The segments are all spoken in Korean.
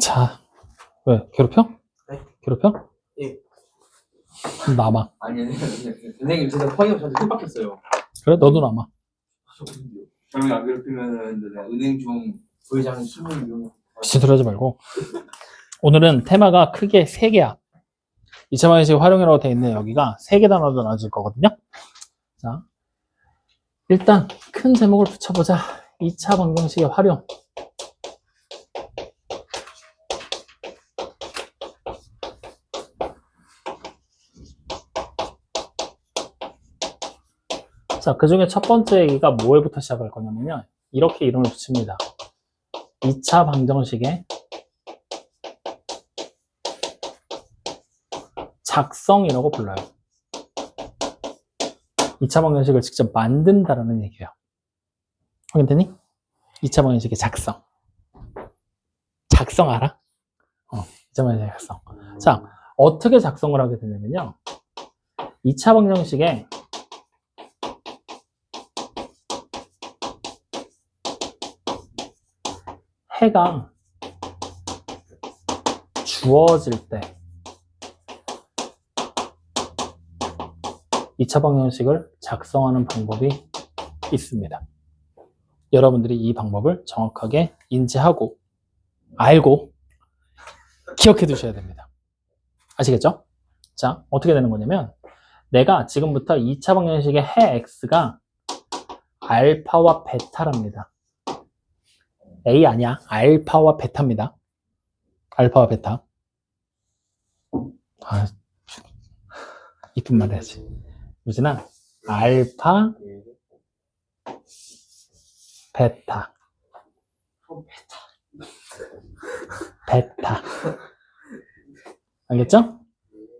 자, 왜? 괴롭혀? 네? 괴롭혀? 예. 그럼 남아. 아니. 선생님, 제가 펑이가 저한테 흠박혔어요. 그래? 너도 남아. 저 근데요. 저를 안 괴롭히면은 은행 중 부회장이 술을 이용. 지들 하지 말고. 오늘은 테마가 크게 3개야. 2차 방정식 활용이라고 되어 있는 여기가 3개 단어로 나눠질 거거든요. 자, 일단 큰 제목을 붙여보자. 2차 방정식의 활용. 자, 그 중에 첫 번째 얘기가 뭐에부터 시작할 거냐면요. 이렇게 이름을 붙입니다. 2차 방정식의 작성이라고 불러요. 2차 방정식을 직접 만든다라는 얘기예요. 확인되니? 2차 방정식의 작성. 작성 알아? 2차 방정식의 작성. 자, 어떻게 작성을 하게 되냐면요. 2차 방정식에 해가 주어질 때 2차 방정식을 작성하는 방법이 있습니다. 여러분들이 이 방법을 정확하게 인지하고 알고 기억해 두셔야 됩니다. 아시겠죠? 자, 어떻게 되는 거냐면 내가 지금부터 2차 방정식의 해 x가 알파와 베타랍니다. A 아니야. 알파와 베타입니다. 알파와 베타. 아, 이쁜 말 해야지. 유진아, 알파, 베타. 베타. 알겠죠?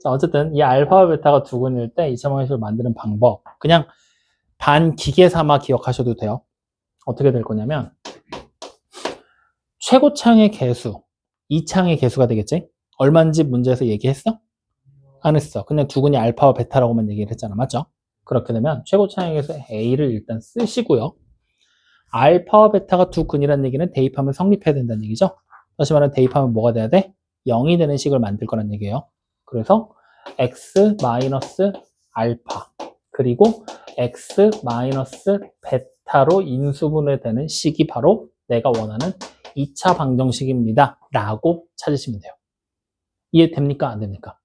자, 어쨌든 이 알파와 베타가 두 근일 때 2차 방정식을 만드는 방법. 그냥 반기계 삼아 기억하셔도 돼요. 어떻게 될 거냐면 최고창의 개수, 2창의 개수가 되겠지? 얼마인지 문제에서 얘기했어? 안 했어. 그냥 두 근이 알파와 베타라고만 얘기를 했잖아. 맞죠? 그렇게 되면 최고창의 개수 A를 일단 쓰시고요. 알파와 베타가 두 근이라는 얘기는 대입하면 성립해야 된다는 얘기죠. 다시 말하면 대입하면 뭐가 돼야 돼? 0이 되는 식을 만들 거란 얘기예요. 그래서 x 마이너스 알파 그리고 x 마이너스 베타로 인수분해되는 식이 바로 내가 원하는 2차 방정식입니다. 라고 찾으시면 돼요. 이해됩니까? 안 됩니까?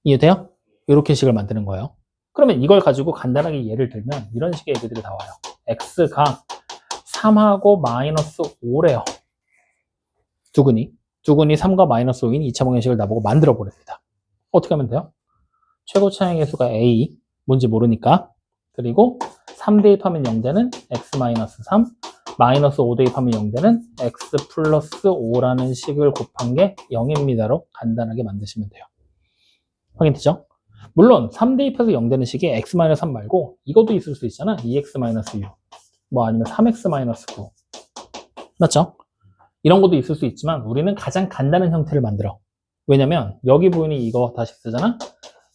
이해돼요? 이렇게 식을 만드는 거예요. 그러면 이걸 가지고 간단하게 예를 들면 이런 식의 얘기들이 나와요. x가 3하고 마이너스 5래요. 두 근이 3과 마이너스 5인 2차 방정식을 나보고 만들어 버립니다. 어떻게 하면 돼요? 최고차의 개수가 a 뭔지 모르니까 그리고 3 대입하면 0되는 x 마이너스 3 마이너스 5 대입하면 0되는 x 플러스 5라는 식을 곱한 게 0입니다로 간단하게 만드시면 돼요. 확인되죠? 물론 3 대입해서 0되는 식이 x 마이너스 3 말고 이것도 있을 수 있잖아. 2x 마이너스 6 뭐 아니면 3x 마이너스 9 맞죠? 이런 것도 있을 수 있지만 우리는 가장 간단한 형태를 만들어. 왜냐면 여기 보이는 이거 다시 쓰잖아.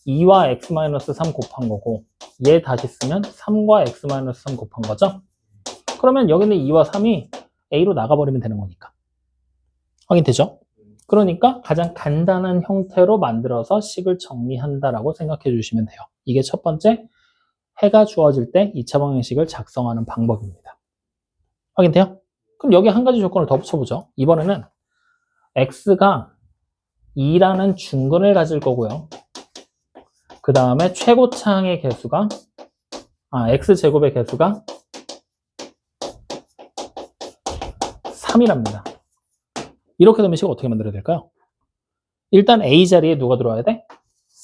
2와 x-3 곱한 거고 얘 다시 쓰면 3과 x-3 곱한 거죠. 그러면 여기는 2와 3이 a로 나가버리면 되는 거니까. 확인되죠? 그러니까 가장 간단한 형태로 만들어서 식을 정리한다라고 생각해 주시면 돼요. 이게 첫 번째 해가 주어질 때 2차 방정식을 작성하는 방법입니다. 확인돼요? 그럼 여기 한 가지 조건을 더 붙여보죠. 이번에는 x가 2라는 중근을 가질 거고요. 그 다음에 최고차항의 개수가 x제곱의 개수가 3이랍니다. 이렇게 되면 식을 어떻게 만들어야 될까요? 일단 a 자리에 누가 들어와야 돼?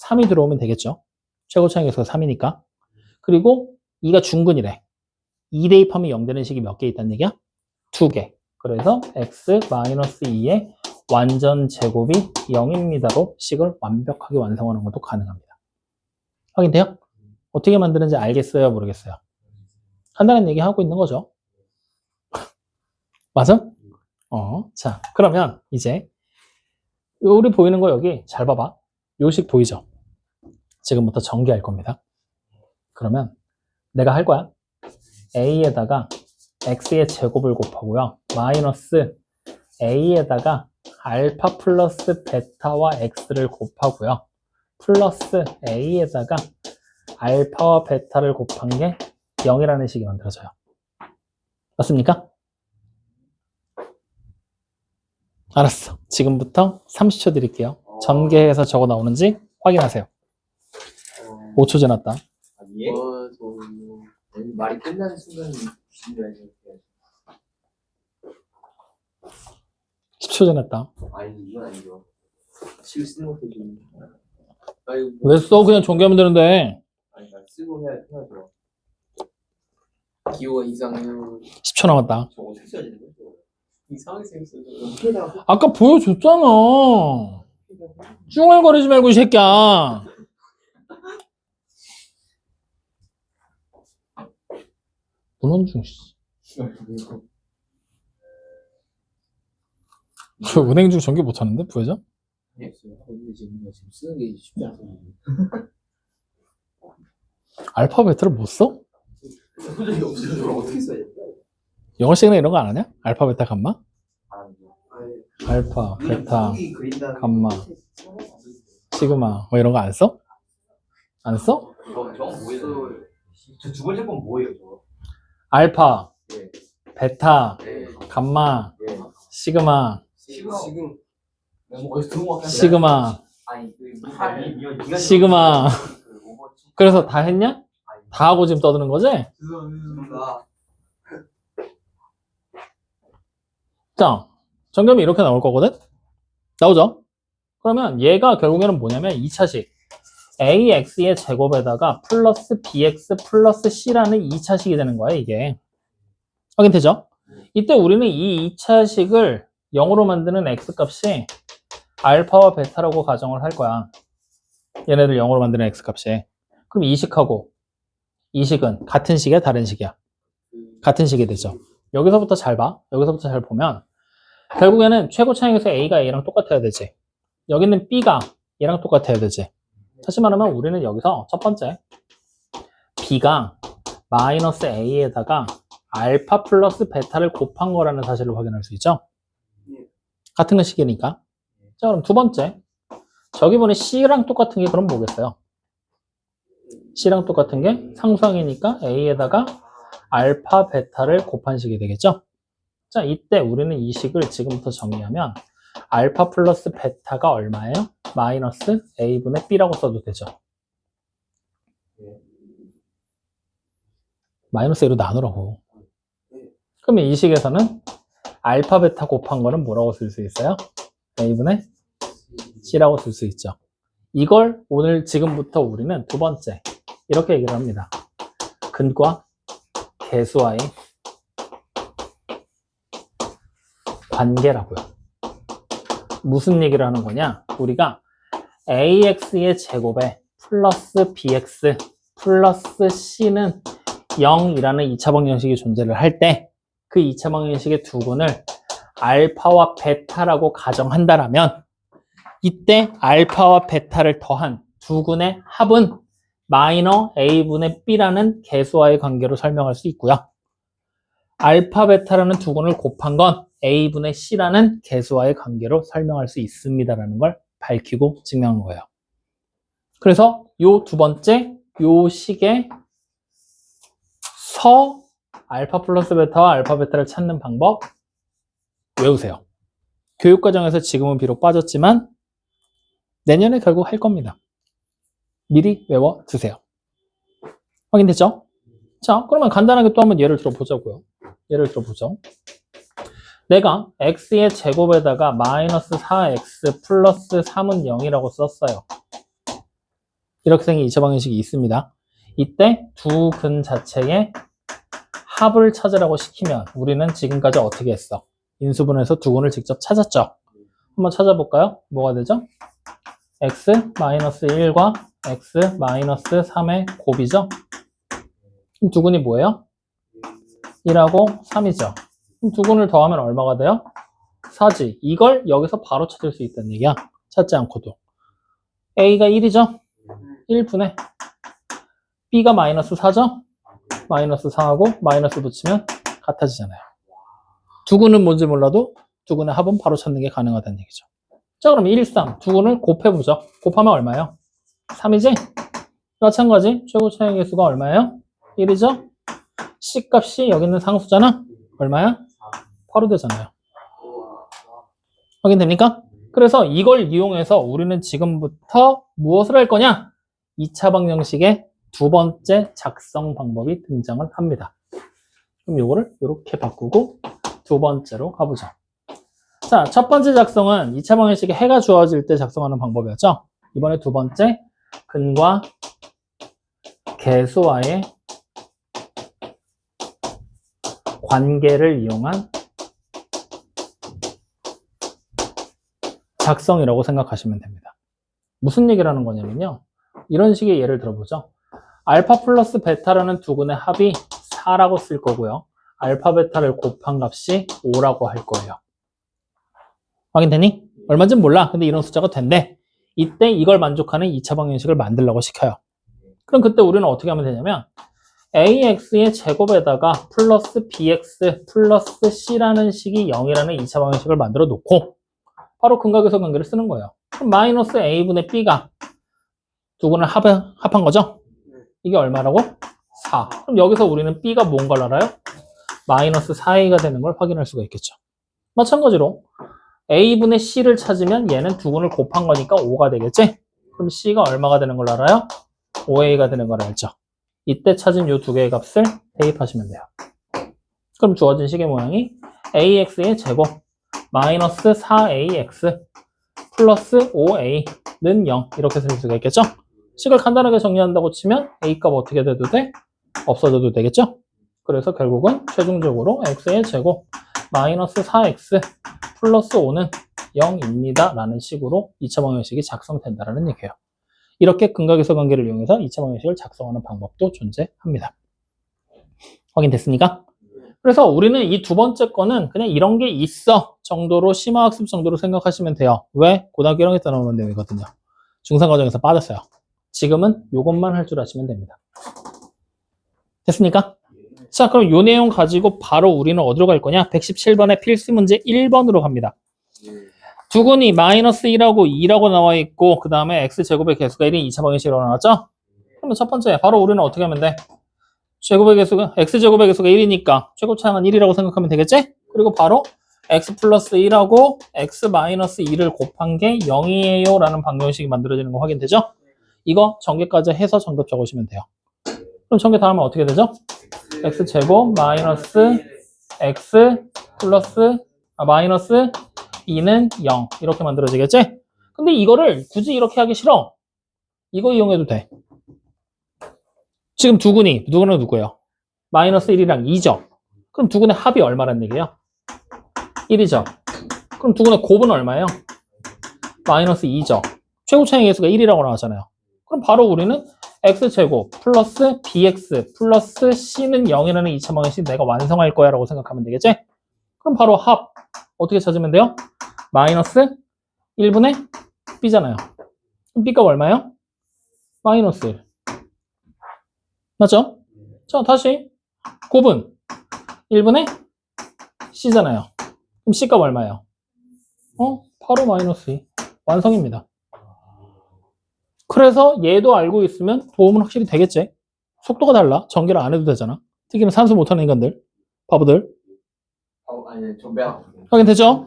3이 들어오면 되겠죠. 최고차항의 개수가 3이니까. 그리고 2가 중근이래. 2 대입하면 0 되는 식이 몇 개 있다는 얘기야? 2개. 그래서 x-2의 완전 제곱이 0입니다로 식을 완벽하게 완성하는 것도 가능합니다. 확인돼요? 어떻게 만드는지 알겠어요? 모르겠어요? 간단한 얘기 하고 있는 거죠. 맞아? 자, 그러면 이제 우리 보이는 거 여기 잘 봐봐. 요식 보이죠? 지금부터 전개할 겁니다. 그러면 내가 할 거야. a에다가 x의 제곱을 곱하고요. 마이너스 a에다가 알파 플러스 베타와 x를 곱하고요. 플러스 a에다가 알파와 베타를 곱한 게 0이라는 식이 만들어져요. 맞습니까? 알았어. 지금부터 30초 드릴게요. 전개해서 적어 나오는지 확인하세요. 5초 지났다. 아니에요? 말이 끝나는 순간 귀신이라는 10초 지났다. 아니 이건 아니죠. 실 쓰는 것도 좀 아니 왜 써? 그냥 전개하면 되는데. 아니 나 쓰고 해야 편하죠. 기호가 이상해요. 10초 남았다. 저거 어떻게 써야 되는 거죠? 이상하게 생겼어요. 어떻게다가 아까 보여줬잖아. 쭈얼거리지 말고 이 새끼야. 문원중 씨. 저 은행중 전개 못하는데 부회장? 근데 지금 쓰는 게 쉽지 않아요. 알파 베타를 못 써? 써본 적이 없어요. 저걸 어떻게 써야 돼요? 영어 시간에 이런 거 안 하냐? 알파 베타 감마? 아니죠. 알파 베타 그린다는 감마 시그마 뭐 이런 거 안 써? 안 써? 저거 뭐예요? 저 두 번째 건 뭐예요, 저거? 알파 예. 베타 예. 감마 예. 시그마 지금 뭐 어디서 들은 것 같은데? 시그마 아니 그 시그마. 그 오버워치. 그래서 다 했냐? 다 하고 지금 떠드는 거지? 죄송합니다. 자, 정답이 이렇게 나올 거거든? 나오죠? 그러면 얘가 결국에는 뭐냐면 2차식 ax의 제곱에다가 플러스 bx 플러스 c라는 2차식이 되는 거야 이게. 확인되죠? 이때 우리는 이 2차식을 0으로 만드는 x값이 알파와 베타라고 가정을 할 거야. 얘네들 0으로 만드는 x값이. 그럼 이 식하고 이 식은 같은 식이야 다른 식이야? 같은 식이 되죠. 여기서부터 잘 봐. 여기서부터 잘 보면 결국에는 최고 차항에서 a가 a랑 똑같아야 되지. 여기는 b가 얘랑 똑같아야 되지. 다시 말하면 우리는 여기서 첫 번째 b가 마이너스 a에다가 알파 플러스 베타를 곱한 거라는 사실을 확인할 수 있죠. 같은 식이니까. 자, 그럼 두 번째 저기 보니 c랑 똑같은 게 그럼 뭐겠어요? c랑 똑같은 게 상수항이니까 a에다가 알파 베타를 곱한 식이 되겠죠. 자, 이때 우리는 이 식을 지금부터 정리하면 알파 플러스 베타가 얼마예요? 마이너스 a분의 b라고 써도 되죠. 마이너스 a로 나누라고. 그러면 이 식에서는 알파 베타 곱한 거는 뭐라고 쓸 수 있어요? a분의 c라고 쓸 수 있죠. 이걸 오늘 지금부터 우리는 두 번째 이렇게 얘기를 합니다. 근과 계수와의 관계라고요. 무슨 얘기를 하는 거냐? 우리가 ax의 제곱에 플러스 bx 플러스 c는 0이라는 2차 방정식이 존재를 할 때 그 2차 방정식의 두근을 알파와 베타라고 가정한다라면 이때 알파와 베타를 더한 두근의 합은 마이너 a분의 b라는 계수와의 관계로 설명할 수 있고요. 알파 베타라는 두근을 곱한 건 a분의 c라는 계수와의 관계로 설명할 수 있습니다라는 걸 밝히고 증명한 거예요. 그래서 요 두 번째 요 식의 서 알파 플러스 베타와 알파 베타를 찾는 방법 외우세요. 교육과정에서 지금은 비록 빠졌지만 내년에 결국 할 겁니다. 미리 외워두세요. 확인됐죠? 자, 그러면 간단하게 또 한번 예를 들어보자고요. 예를 들어보죠. 내가 x의 제곱에다가 마이너스 4x 플러스 3은 0이라고 썼어요. 이렇게 생긴 2차 방정식이 있습니다. 이때 두 근 자체의 합을 찾으라고 시키면 우리는 지금까지 어떻게 했어? 인수분해서 두 근을 직접 찾았죠? 한번 찾아볼까요? 뭐가 되죠? x-1과 x-3의 곱이죠? 그럼 두 근이 뭐예요? 1하고 3이죠. 그럼 두 근을 더하면 얼마가 돼요? 4지. 이걸 여기서 바로 찾을 수 있다는 얘기야. 찾지 않고도. a가 1이죠? 1분의 b가 마이너스 4죠? 마이너스 4하고 마이너스 붙이면 같아지잖아요. 두 근은 뭔지 몰라도 두근의 합은 바로 찾는 게 가능하다는 얘기죠. 자, 그럼 1, 3 두근을 곱해보죠. 곱하면 얼마예요? 3이지? 마찬가지 최고 차이 개수가 얼마예요? 1이죠? C값이 여기 있는 상수잖아? 얼마야? 바로 되잖아요. 확인됩니까? 그래서 이걸 이용해서 우리는 지금부터 무엇을 할 거냐? 2차 방정식의 두 번째 작성 방법이 등장을 합니다. 그럼 이거를 이렇게 바꾸고 두 번째로 가보죠. 자, 첫 번째 작성은 2차 방정식에 해가 주어질 때 작성하는 방법이었죠. 이번에 두 번째, 근과 개수와의 관계를 이용한 작성이라고 생각하시면 됩니다. 무슨 얘기를 하는 거냐면요. 이런 식의 예를 들어보죠. 알파 플러스 베타라는 두근의 합이 4라고 쓸 거고요. 알파 베타를 곱한 값이 5라고 할 거예요. 확인되니? 얼마인지 몰라. 근데 이런 숫자가 된대. 이때 이걸 만족하는 2차 방정식을 만들려고 시켜요. 그럼 그때 우리는 어떻게 하면 되냐면 ax의 제곱에다가 플러스 bx 플러스 c라는 식이 0이라는 2차 방정식을 만들어 놓고 바로 근각에서 관계를 쓰는 거예요. 그럼 마이너스 a분의 b가 두근을 합한 거죠? 이게 얼마라고? 4. 그럼 여기서 우리는 b가 뭔가를 알아요? 마이너스 4a가 되는 걸 확인할 수가 있겠죠. 마찬가지로 a분의 c를 찾으면 얘는 두근을 곱한 거니까 5가 되겠지? 그럼 c가 얼마가 되는 걸 알아요? 5a가 되는 걸 알죠. 이때 찾은 이 두 개의 값을 대입하시면 돼요. 그럼 주어진 식의 모양이 ax의 제곱 마이너스 4ax 플러스 5a는 0 이렇게 쓸 수가 있겠죠? 식을 간단하게 정리한다고 치면 a값 어떻게 돼도 돼? 없어져도 되겠죠? 그래서 결국은 최종적으로 x의 제곱 마이너스 4x 플러스 5는 0입니다 라는 식으로 2차 방정식이 작성된다는 얘기예요. 이렇게 근각에서 관계를 이용해서 2차 방정식을 작성하는 방법도 존재합니다. 확인됐습니까? 그래서 우리는 이 두 번째 거는 그냥 이런 게 있어 정도로 심화학습 정도로 생각하시면 돼요. 왜? 고등학교 1학년 때 나오는 내용이거든요. 중상과정에서 빠졌어요. 지금은 이것만 할 줄 아시면 됩니다. 됐습니까? 자, 그럼 이 내용 가지고 바로 우리는 어디로 갈 거냐? 117번의 필수 문제 1번으로 갑니다. 두근이 마이너스 1하고 2라고 나와 있고 그 다음에 x제곱의 개수가 1인 2차 방정식으로 나왔죠? 그러면 첫 번째 바로 우리는 어떻게 하면 돼? 제곱의 개수가 x제곱의 개수가 1이니까 최고차항은 1이라고 생각하면 되겠지? 그리고 바로 x 플러스 1하고 x 마이너스 2를 곱한 게 0이에요 라는 방정식이 만들어지는 거 확인되죠? 이거 전개까지 해서 정답 적으시면 돼요. 그럼 전개 다 하면 어떻게 되죠? x제곱 마이너스 x 플러스 마이너스 2는 0 이렇게 만들어지겠지? 근데 이거를 굳이 이렇게 하기 싫어. 이거 이용해도 돼. 지금 두근은 누구예요? 마이너스 1이랑 2죠? 그럼 두근의 합이 얼마란 얘기예요? 1이죠? 그럼 두근의 곱은 얼마예요? 마이너스 2죠? 최고 차이 개수가 1이라고 나왔잖아요. 그럼 바로 우리는 x제곱 플러스 bx 플러스 c는 0이라는 2차 방정식 내가 완성할 거야 라고 생각하면 되겠지? 그럼 바로 합 어떻게 찾으면 돼요? 마이너스 1분의 b잖아요. 그럼 b값 얼마예요? 마이너스 1. 맞죠? 자, 다시 곱은 1분의 c잖아요. 그럼 c값 얼마예요? 바로 마이너스 2. 완성입니다. 그래서 얘도 알고 있으면 도움은 확실히 되겠지? 속도가 달라. 전개를 안 해도 되잖아. 특히나 산수 못하는 인간들, 바보들. 아니, 전배학. 확인되죠?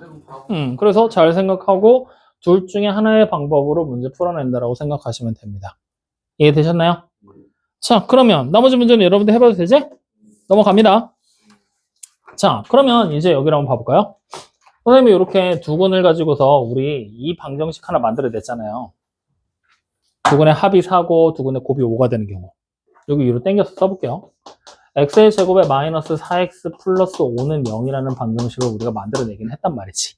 그래서 잘 생각하고 둘 중에 하나의 방법으로 문제 풀어낸다라고 생각하시면 됩니다. 이해되셨나요? 자, 그러면 나머지 문제는 여러분들 해봐도 되지? 넘어갑니다. 자, 그러면 이제 여기를 한번 봐볼까요? 선생님이 이렇게 두근을 가지고서 우리 이 방정식 하나 만들어냈잖아요. 두근의 합이 4고 두근의 곱이 5가 되는 경우. 여기 위로 당겨서 써볼게요. x의 제곱에 마이너스 4x 플러스 5는 0이라는 방정식을 우리가 만들어내긴 했단 말이지.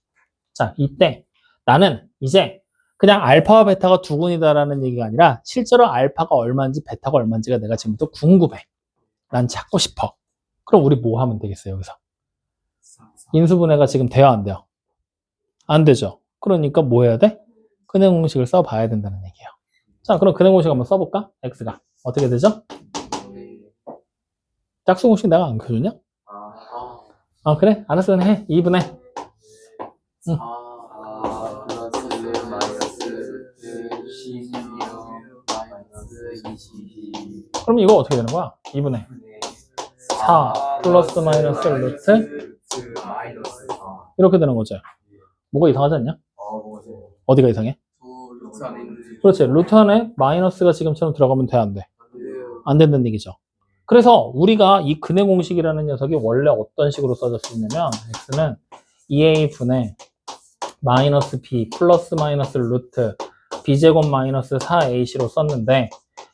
자, 이때 나는 이제 그냥 알파와 베타가 두근이다라는 얘기가 아니라 실제로 알파가 얼마인지 베타가 얼마인지가 내가 지금부터 궁금해. 난 찾고 싶어. 그럼 우리 뭐 하면 되겠어요, 여기서? 인수분해가 지금 돼야 안 돼요? 안 되죠. 그러니까 뭐 해야 돼? 근해 공식을 써봐야 된다는 얘기예요. 자, 그럼 근해 공식 한번 써볼까? x가 어떻게 되죠? 짝수 공식 내가 안 켜줬냐? 아, 그래? 알았어, 해. 2분의 플러스 마이너스 12 마이너스 22 그럼 이거 어떻게 되는 거야? 2분의 4 플러스 마이너스 루트 마이너스 4 이렇게 되는 거죠. 뭐가 이상하지 않냐? 어디가 이상해? 루트 안에 있는 그렇지. 루트 안에 마이너스가 지금처럼 들어가면 돼, 안 돼? 안 된다는 얘기죠. 그래서 우리가 이 근의 공식이라는 녀석이 원래 어떤 식으로 써졌었냐면 x는 2a분의 마이너스 b 플러스 마이너스 루트 b제곱 마이너스 4ac로 썼는데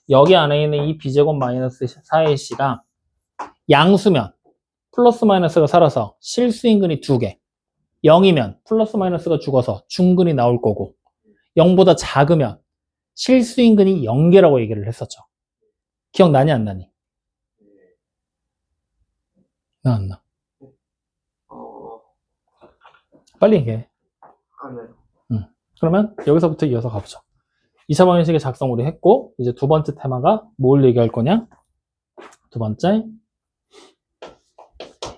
여기 안에 있는 이 b제곱 마이너스 4ac가 양수면 플러스 마이너스가 살아서 실수인근이 2개 0이면 플러스 마이너스가 죽어서 중근이 나올 거고 0보다 작으면 실수인근이 0개라고 얘기를 했었죠. 기억나니 안 나니? 나 안 나? 빨리 얘기해. 그러면 여기서부터 이어서 가보죠. 2차 방정식의 작성 우리 했고 이제 두 번째 테마가 뭘 얘기할 거냐? 두 번째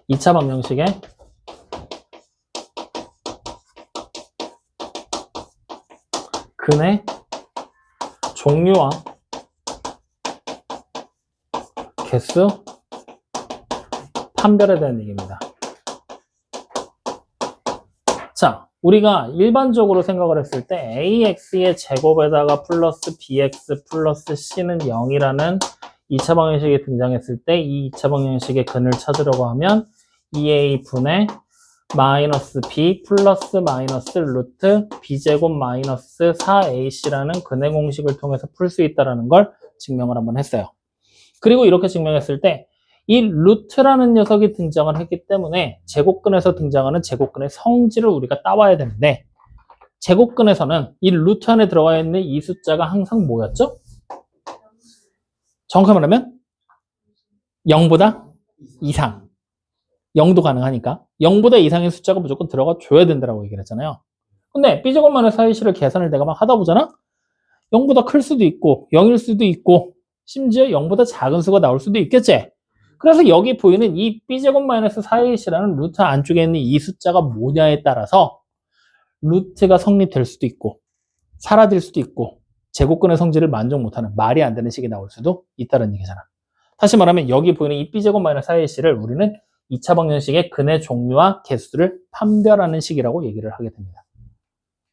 2차 방정식의 근의 종류와 개수 판별에 대한 얘기입니다. 자, 우리가 일반적으로 생각을 했을 때 ax의 제곱에다가 플러스 bx 플러스 c는 0이라는 2차 방정식이 등장했을 때 이 2차 방정식의 근을 찾으려고 하면 2a분의 마이너스 b 플러스 마이너스 루트 b제곱 마이너스 4ac라는 근의 공식을 통해서 풀 수 있다는 걸 증명을 한번 했어요. 그리고 이렇게 증명했을 때 이 루트라는 녀석이 등장을 했기 때문에 제곱근에서 등장하는 제곱근의 성질을 우리가 따와야 되는데 제곱근에서는 이 루트 안에 들어가 있는 이 숫자가 항상 뭐였죠? 정확히 말하면 0보다 이상 0도 가능하니까 0보다 이상의 숫자가 무조건 들어가 줘야 된다고 얘기를 했잖아요. 근데 b제곱 마이너스 4ac를 계산을 내가 막 하다 보잖아? 0보다 클 수도 있고 0일 수도 있고 심지어 0보다 작은 수가 나올 수도 있겠지? 그래서 여기 보이는 이 b제곱 마이너스 4ac라는 루트 안쪽에 있는 이 숫자가 뭐냐에 따라서 루트가 성립될 수도 있고 사라질 수도 있고 제곱근의 성질을 만족 못하는 말이 안 되는 식이 나올 수도 있다는 얘기잖아. 다시 말하면 여기 보이는 이 b제곱 마이너스 4ac를 우리는 2차 방정식의 근의 종류와 개수를 판별하는 식이라고 얘기를 하게 됩니다.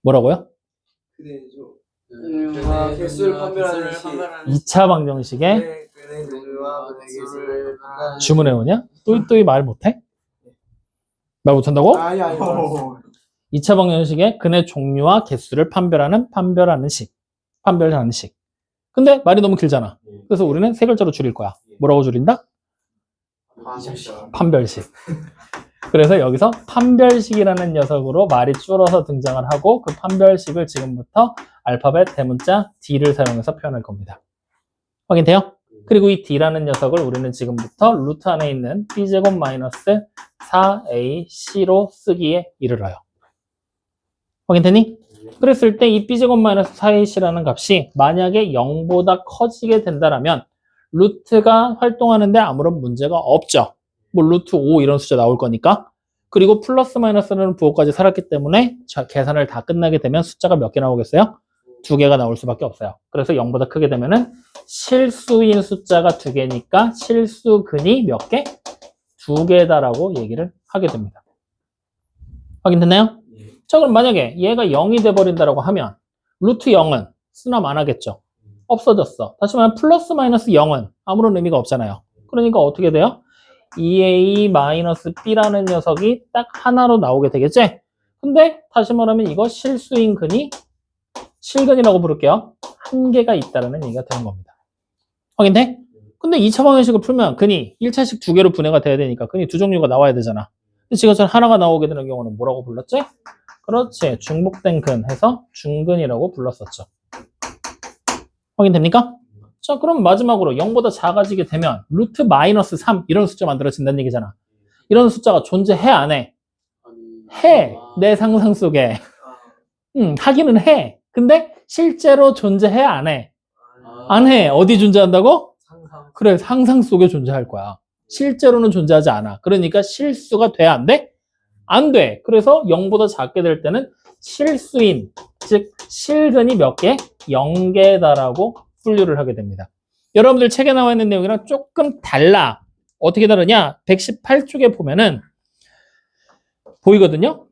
뭐라고요? 그대죠. 개수를 판별하는 2차 방정식의 근의 종류와 근의 개수를 주문해오냐? 또이 말 못해? 말 못한다고? 아니 2차 방정식의 근의 종류와 개수를 판별하는 식. 근데 말이 너무 길잖아. 그래서 우리는 세 글자로 줄일 거야. 뭐라고 줄인다? 판별식. 그래서 여기서 판별식이라는 녀석으로 말이 줄어서 등장을 하고 그 판별식을 지금부터 알파벳 대문자 D를 사용해서 표현할 겁니다. 확인돼요? 그리고 이 D라는 녀석을 우리는 지금부터 루트 안에 있는 B제곱 마이너스 4AC로 쓰기에 이르러요. 확인되니? 그랬을 때 이 B제곱 마이너스 4AC라는 값이 만약에 0보다 커지게 된다면 루트가 활동하는데 아무런 문제가 없죠. 뭐 루트 5 이런 숫자 나올 거니까. 그리고 플러스 마이너스는 부호까지 살았기 때문에 계산을 다 끝나게 되면 숫자가 몇 개 나오겠어요? 2개가 나올 수밖에 없어요. 그래서 0보다 크게 되면은 실수인 숫자가 2개니까 실수근이 몇 개? 2개다라고 얘기를 하게 됩니다. 확인됐나요? 자, 그럼 만약에 얘가 0이 돼버린다라고 하면 루트 0은 쓰나 마나겠죠? 없어졌어. 다시 말하면 플러스 마이너스 0은 아무런 의미가 없잖아요. 그러니까 어떻게 돼요? 2a-b라는 녀석이 딱 하나로 나오게 되겠지? 근데 다시 말하면 이거 실수인 근이 실근이라고 부를게요. 한 개가 있다는 얘기가 되는 겁니다. 확인돼? 근데 2차 방정식을 풀면 근이 1차식 2개로 분해가 돼야 되니까 근이 두 종류가 나와야 되잖아. 근데 지금처럼 하나가 나오게 되는 경우는 뭐라고 불렀지? 그렇지. 중복된 근 해서 중근이라고 불렀었죠. 확인됩니까? 자, 그럼 마지막으로 0보다 작아지게 되면 루트 마이너스 3 이런 숫자 만들어진다는 얘기잖아. 이런 숫자가 존재해 안 해? 해. 내 상상 속에. 하기는 해. 근데 실제로 존재해 안 해? 안 해. 어디 존재한다고? 그래, 상상 속에 존재할 거야. 실제로는 존재하지 않아. 그러니까 실수가 돼 안 돼? 안 돼. 그래서 0보다 작게 될 때는 실수인, 즉 실근이 몇 개? 0개다라고 분류를 하게 됩니다. 여러분들 책에 나와 있는 내용이랑 조금 달라. 어떻게 다르냐? 118쪽에 보면은 보이거든요?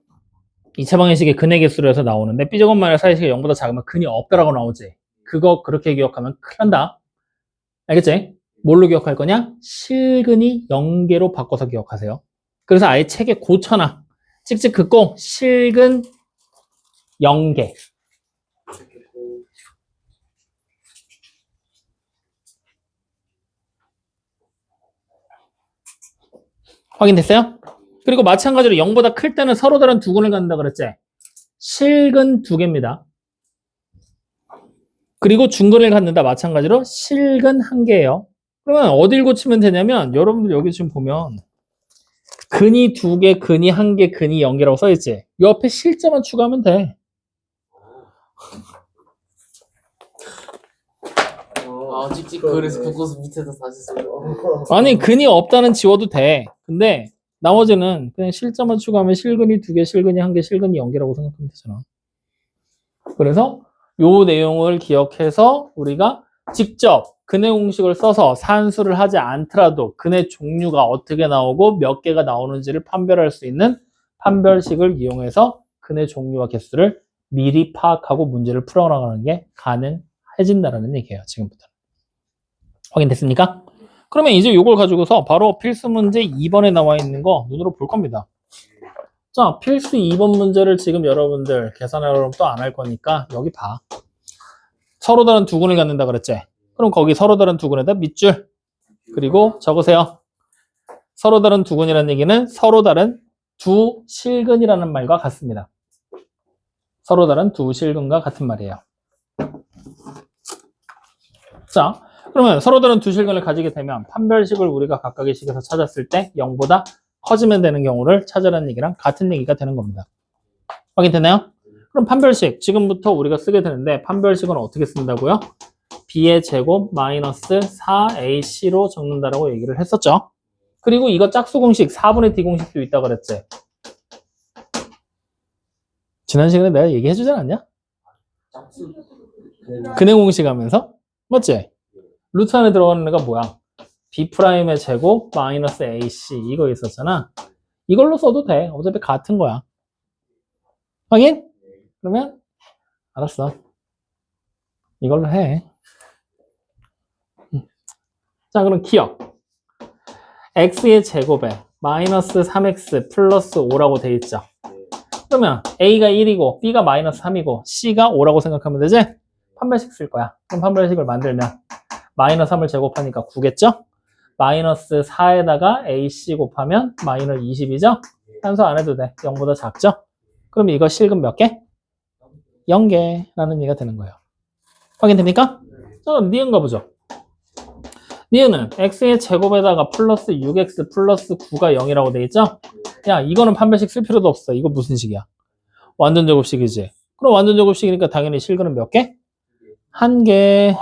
2차 방정식의 근의 개수로 해서 나오는데 B제곱마이너스 4C가 0보다 작으면 근이 없다라고 나오지. 그거 그렇게 기억하면 큰일 난다. 알겠지? 뭘로 기억할 거냐? 실근이 0개로 바꿔서 기억하세요. 그래서 아예 책에 고쳐놔. 찍찍 긋고 실근 0개. 확인됐어요? 그리고 마찬가지로 0보다 클 때는 서로 다른 두 근을 갖는다 그랬지? 실근 2개입니다. 그리고 중근을 갖는다 마찬가지로 실근 1개예요. 그러면 어딜 고치면 되냐면 여러분들 여기 지금 보면 근이 2개, 근이 1개, 근이 0개라고 써있지? 옆에 실자만 추가하면 돼. 찍찍 그래서 묶어서 밑에다 다시 써요. 아니 근이 없다는 지워도 돼. 근데 나머지는 그냥 실자만 추가하면 실근이 2개, 실근이 1개, 실근이 0개라고 생각하면 되잖아. 그래서 요 내용을 기억해서 우리가 직접 근의 공식을 써서 산수를 하지 않더라도 근의 종류가 어떻게 나오고 몇 개가 나오는지를 판별할 수 있는 판별식을 이용해서 근의 종류와 개수를 미리 파악하고 문제를 풀어나가는 게 가능해진다는 얘기예요. 지금부터. 확인됐습니까? 그러면 이제 이걸 가지고서 바로 필수 문제 2번에 나와 있는 거 눈으로 볼 겁니다. 자, 필수 2번 문제를 지금 여러분들 계산하려면 또 안 할 거니까 여기 봐. 서로 다른 두 근을 갖는다 그랬지? 그럼 거기 서로 다른 두 근에다 밑줄 그리고 적으세요. 서로 다른 두 근이라는 얘기는 서로 다른 두 실근이라는 말과 같습니다. 서로 다른 두 실근과 같은 말이에요. 자, 그러면 서로 다른 두 실근을 가지게 되면 판별식을 우리가 각각의 식에서 찾았을 때 0보다 커지면 되는 경우를 찾으라는 얘기랑 같은 얘기가 되는 겁니다. 확인되나요? 그럼 판별식 지금부터 우리가 쓰게 되는데 판별식은 어떻게 쓴다고요? b의 제곱 마이너스 4ac로 적는다라고 얘기를 했었죠. 그리고 이거 짝수 공식 4분의 d 공식도 있다고 그랬지. 지난 시간에 내가 얘기해 주지 않았냐? 근의 공식 하면서 맞지? 루트 안에 들어가는 애가 뭐야? b'의 제곱 마이너스 ac 이거 있었잖아. 이걸로 써도 돼. 어차피 같은 거야. 확인? 그러면 알았어. 이걸로 해. 자, 그럼 기억. x의 제곱에 마이너스 3x 플러스 5라고 돼 있죠. 그러면 a가 1이고 b가 마이너스 3이고 c가 5라고 생각하면 되지? 판별식 쓸 거야. 그럼 판별식을 만들면 마이너스 3을 제곱하니까 9겠죠? 마이너스 4에다가 ac 곱하면 마이너스 20이죠? 산수 안 해도 돼. 0보다 작죠? 그럼 이거 실근 몇 개? 0개라는 얘기가 되는 거예요. 확인됩니까? 자, 그럼 니은 가보죠. 니은은 x의 제곱에다가 플러스 6x 플러스 9가 0이라고 돼 있죠? 야, 이거는 판별식 쓸 필요도 없어. 이거 무슨 식이야? 완전 제곱식이지. 그럼 완전 제곱식이니까 당연히 실근은 몇 개? 1개.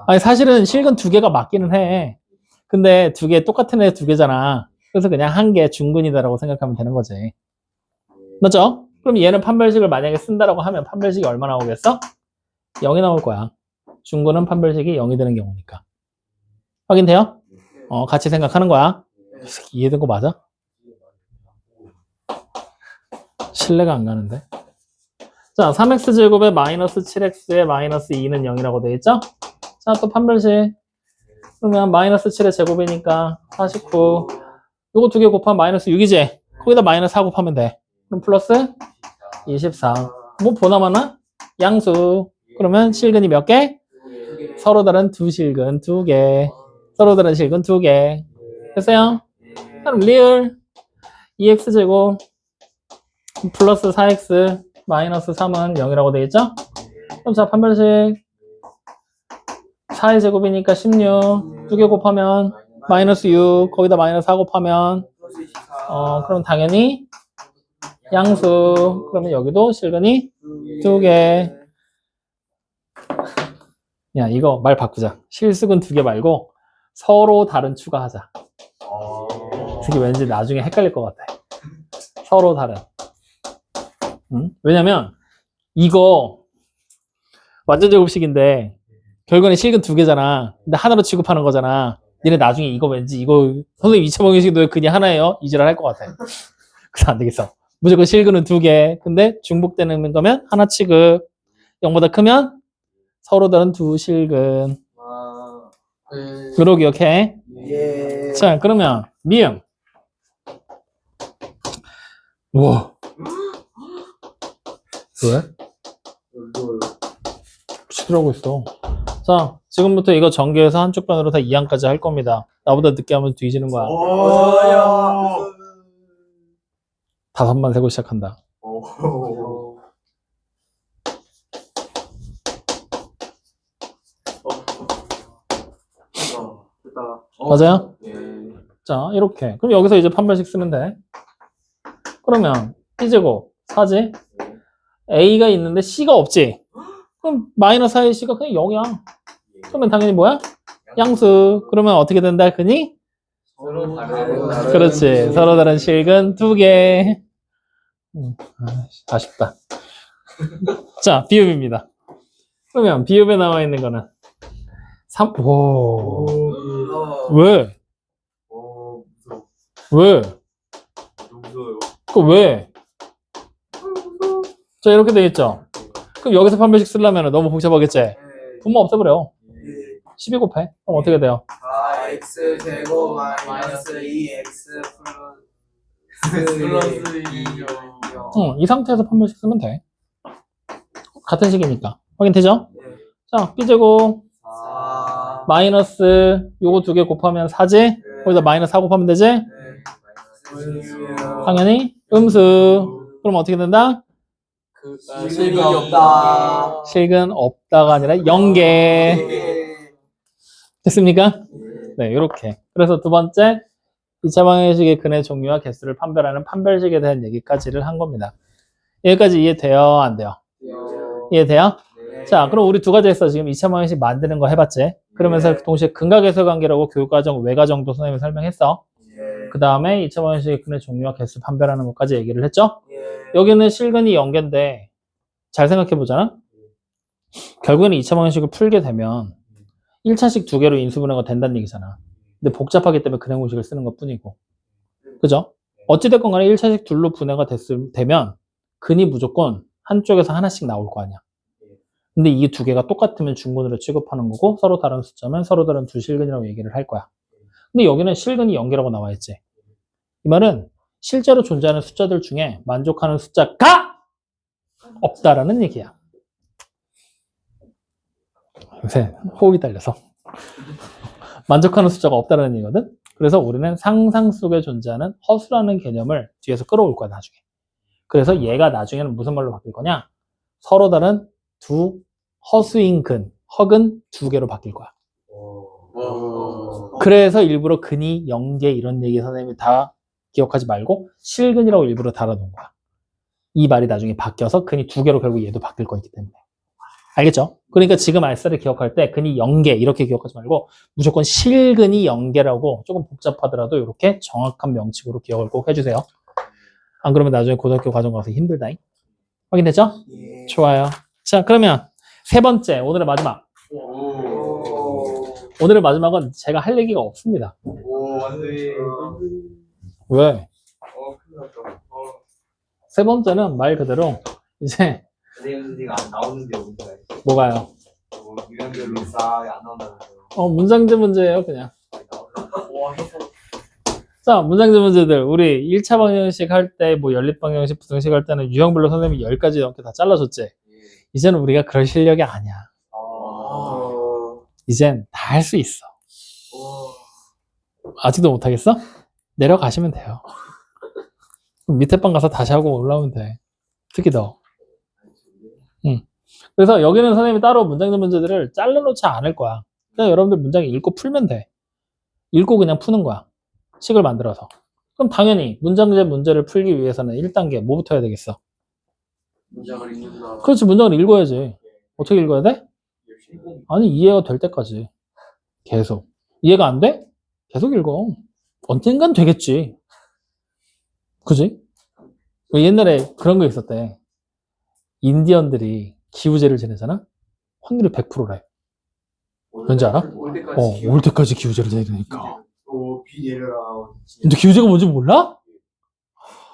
아니 사실은 실근 2개가 맞기는 해. 근데 2개 똑같은 애 2개잖아. 그래서 그냥 1개 중근이다라고 생각하면 되는 거지. 맞죠? 그럼 얘는 판별식을 만약에 쓴다라고 하면 판별식이 얼마 나오겠어? 0이 나올 거야. 중근은 판별식이 0이 되는 경우니까. 확인돼요? 같이 생각하는 거야. 이해된 거 맞아? 신뢰가 안 가는데. 자, 3x제곱에 마이너스 7x에 마이너스 2는 0이라고 돼 있죠? 자, 또 판별식. 그러면 마이너스 7의 제곱이니까 49. 요거 2개 곱하면 마이너스 6이지? 거기다 마이너스 4 곱하면 돼. 그럼 플러스 24. 뭐 보나마나? 양수. 그러면 실근이 몇 개? 서로 다른 두 실근 2개. 서로 다른 실근 2개. 됐어요? 그럼 리을 2x제곱 플러스 4x 마이너스 3은 0이라고 돼 있죠? 그럼 자, 판별식 4의 제곱이니까 16 2개 곱하면 마이너스 6 거기다 마이너스 4 곱하면 그럼 당연히 양수. 그러면 여기도 실근이 2개. 야, 이거 말 바꾸자. 실수근 2개 말고 서로 다른 추가하자. 특히 왠지 나중에 헷갈릴 것 같아. 서로 다른. 응? 왜냐면 이거 완전 제곱식인데 결국에는 실근 두 개잖아. 근데 하나로 취급하는 거잖아. 얘네 나중에 이거 왠지 이거 선생님 2차 방정식도 왜 그냥 하나예요? 이지랄 할 것 같아. 그래서 안 되겠어. 무조건 실근은 두 개. 근데 중복되는 거면 하나 취급. 0보다 크면 서로 다른 두 실근. 그러고 기억해. 예. 자, 그러면 미음. 우와. 왜? 치더라고 있어. 자, 지금부터 이거 전개해서 한쪽 변으로 다 2항까지 할 겁니다. 나보다 늦게 하면 뒤지는 거야. 다섯만 세고 시작한다. 맞아요? 자, 이렇게. 그럼 여기서 이제 판별식 쓰면 돼. 그러면 B제곱 4지? A가 있는데 C가 없지? 그럼 마이너스 4의 C가 그냥 0이야. 그러면 당연히 뭐야? 양수. 그러면 어떻게 된다? 그니? 서로 다른. 그렇지. 서로 다른 실근 두 개. 아쉽다. 자, 비읍입니다. 그러면 비읍에 나와 있는 거는 3. 오. 왜? 왜? 무서워요. 그 왜? 자, 이렇게 되겠죠? 그럼 여기서 판별식 쓰려면 너무 복잡하겠지? 분모 없애버려. 12 곱해. 그럼 어떻게 돼요? 4x 제곱 마이너스 2x 플러스 2요. 이 상태에서 판별식 쓰면 돼. 같은 식이니까. 확인되죠? 자, B제곱 4 마이너스 요거 두 개 곱하면 4지? 거기다 마이너스 4 곱하면 되지? 당연히 음수. 그럼 어떻게 된다? 실근이 없다. 실근 없다가 아니라 0개. 됐습니까? 네, 이렇게. 그래서 두 번째, 2차 방정식의 근의 종류와 개수를 판별하는 판별식에 대한 얘기까지를 한 겁니다. 여기까지 이해돼요? 안 돼요? 이해돼요? 자, 그럼 우리 두 가지 했어. 지금 2차 방정식 만드는 거 해봤지? 그러면서 동시에 근각에서 관계라고 교육과정, 외과정도 선생님이 설명했어. 그 다음에 2차 방정식의 근의 종류와 개수 판별하는 것까지 얘기를 했죠? 여기는 실근이 0개인데 잘 생각해보잖아? 결국에는 2차 방정식을 풀게 되면 1차식 두 개로 인수분해가 된다는 얘기잖아. 근데 복잡하기 때문에 근해 공식을 쓰는 것 뿐이고. 그죠? 어찌됐건 간에 1차식 둘로 분해가 되면 근이 무조건 한쪽에서 하나씩 나올 거 아니야. 근데 이 두 개가 똑같으면 중근으로 취급하는 거고 서로 다른 숫자면 서로 다른 두 실근이라고 얘기를 할 거야. 근데 여기는 실근이 0개라고 나와 있지. 이 말은 실제로 존재하는 숫자들 중에 만족하는 숫자가 없다라는 얘기야. 요새 호흡이 딸려서. 만족하는 숫자가 없다라는 얘기거든. 그래서 우리는 상상 속에 존재하는 허수라는 개념을 뒤에서 끌어올 거야, 나중에. 그래서 얘가 나중에는 무슨 말로 바뀔 거냐? 서로 다른 두 허수인 근, 허근 두 개로 바뀔 거야. 그래서 일부러 근이 0개 이런 얘기 선생님이 다 기억하지 말고 실근이라고 일부러 달아놓은 거야. 이 말이 나중에 바뀌어서 근이 두 개로 결국 얘도 바뀔 거기 때문에. 알겠죠? 그러니까 지금 알싸를 기억할 때 근이 0개 이렇게 기억하지 말고 무조건 실근이 0개라고 조금 복잡하더라도 이렇게 정확한 명칭으로 기억을 꼭 해주세요. 안 그러면 나중에 고등학교 과정 가서 힘들다잉. 확인됐죠? 좋아요. 자, 그러면 세 번째, 오늘의 마지막. 오늘의 마지막은 제가 할 얘기가 없습니다. 왜? 세 번째는 말 그대로 이제 선생님 안 나오는데 뭔가요? 뭐가요? 유형별로 싹 안 나온다면서요? 문장제 문제예요, 그냥. 자, 문장제 문제들. 우리 1차 방정식 할 때, 뭐 연립 방정식, 부등식 할 때는 유형별로 선생님이 10가지 넘게 다 잘라줬지. 이제는 우리가 그럴 실력이 아니야. 이젠 다 할 수 있어. 아직도 못하겠어? 내려가시면 돼요. 밑에 방 가서 다시 하고 올라오면 돼. 특히 더. 그래서 여기는 선생님이 따로 문장제 문제들을 잘라놓지 않을 거야. 그냥 여러분들 문장 읽고 풀면 돼. 읽고 그냥 푸는 거야. 식을 만들어서. 그럼 당연히 문장제 문제를 풀기 위해서는 1단계 뭐부터 해야 되겠어? 문장을 읽는다. 그렇지, 문장을 읽어야지. 어떻게 읽어야 돼? 아니, 이해가 될 때까지. 계속. 이해가 안 돼? 계속 읽어. 언젠간 되겠지. 그지? 옛날에 그런 거 있었대. 인디언들이 기우제를 지내잖아? 확률이 100%래. 왠지 알아? 올 때까지 기우제를 지내니까. 비 내려라. 근데 기우제가 뭔지 몰라?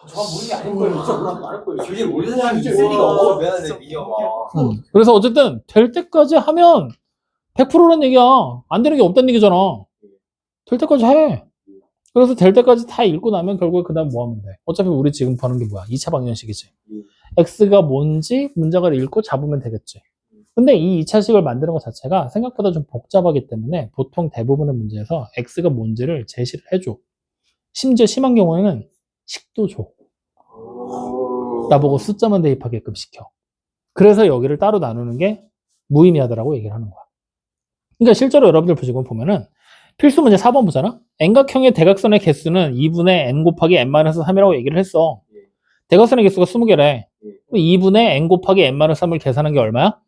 저 모르는 게 아닐 거예요. 진짜 몰라도 안 할 거예요. 교재 모르는 사람이 진짜 있을 리가 없어. 미안한데 미녀가. 그래서 어쨌든 될 때까지 하면 100%란 얘기야. 안 되는 게 없다는 얘기잖아. 될 때까지 해. 그래서 될 때까지 다 읽고 나면 결국에 그 다음 뭐 하면 돼? 어차피 우리 지금 보는 게 뭐야? 2차 방정식이지. X가 뭔지 문장을 읽고 잡으면 되겠지. 근데 이 2차식을 만드는 것 자체가 생각보다 좀 복잡하기 때문에 보통 대부분의 문제에서 X가 뭔지를 제시를 해줘. 심지어 심한 경우에는 식도 줘. 나보고 숫자만 대입하게끔 시켜. 그래서 여기를 따로 나누는 게 무의미하다라고 얘기를 하는 거야. 그러니까 실제로 여러분들 지금 보면은 필수 문제 4번 보잖아? N각형의 대각선의 개수는 2분의 N 곱하기 N-3이라고 얘기를 했어. 대각선의 개수가 20개래. 2분의 N 곱하기 N-3을 계산한 게 얼마야?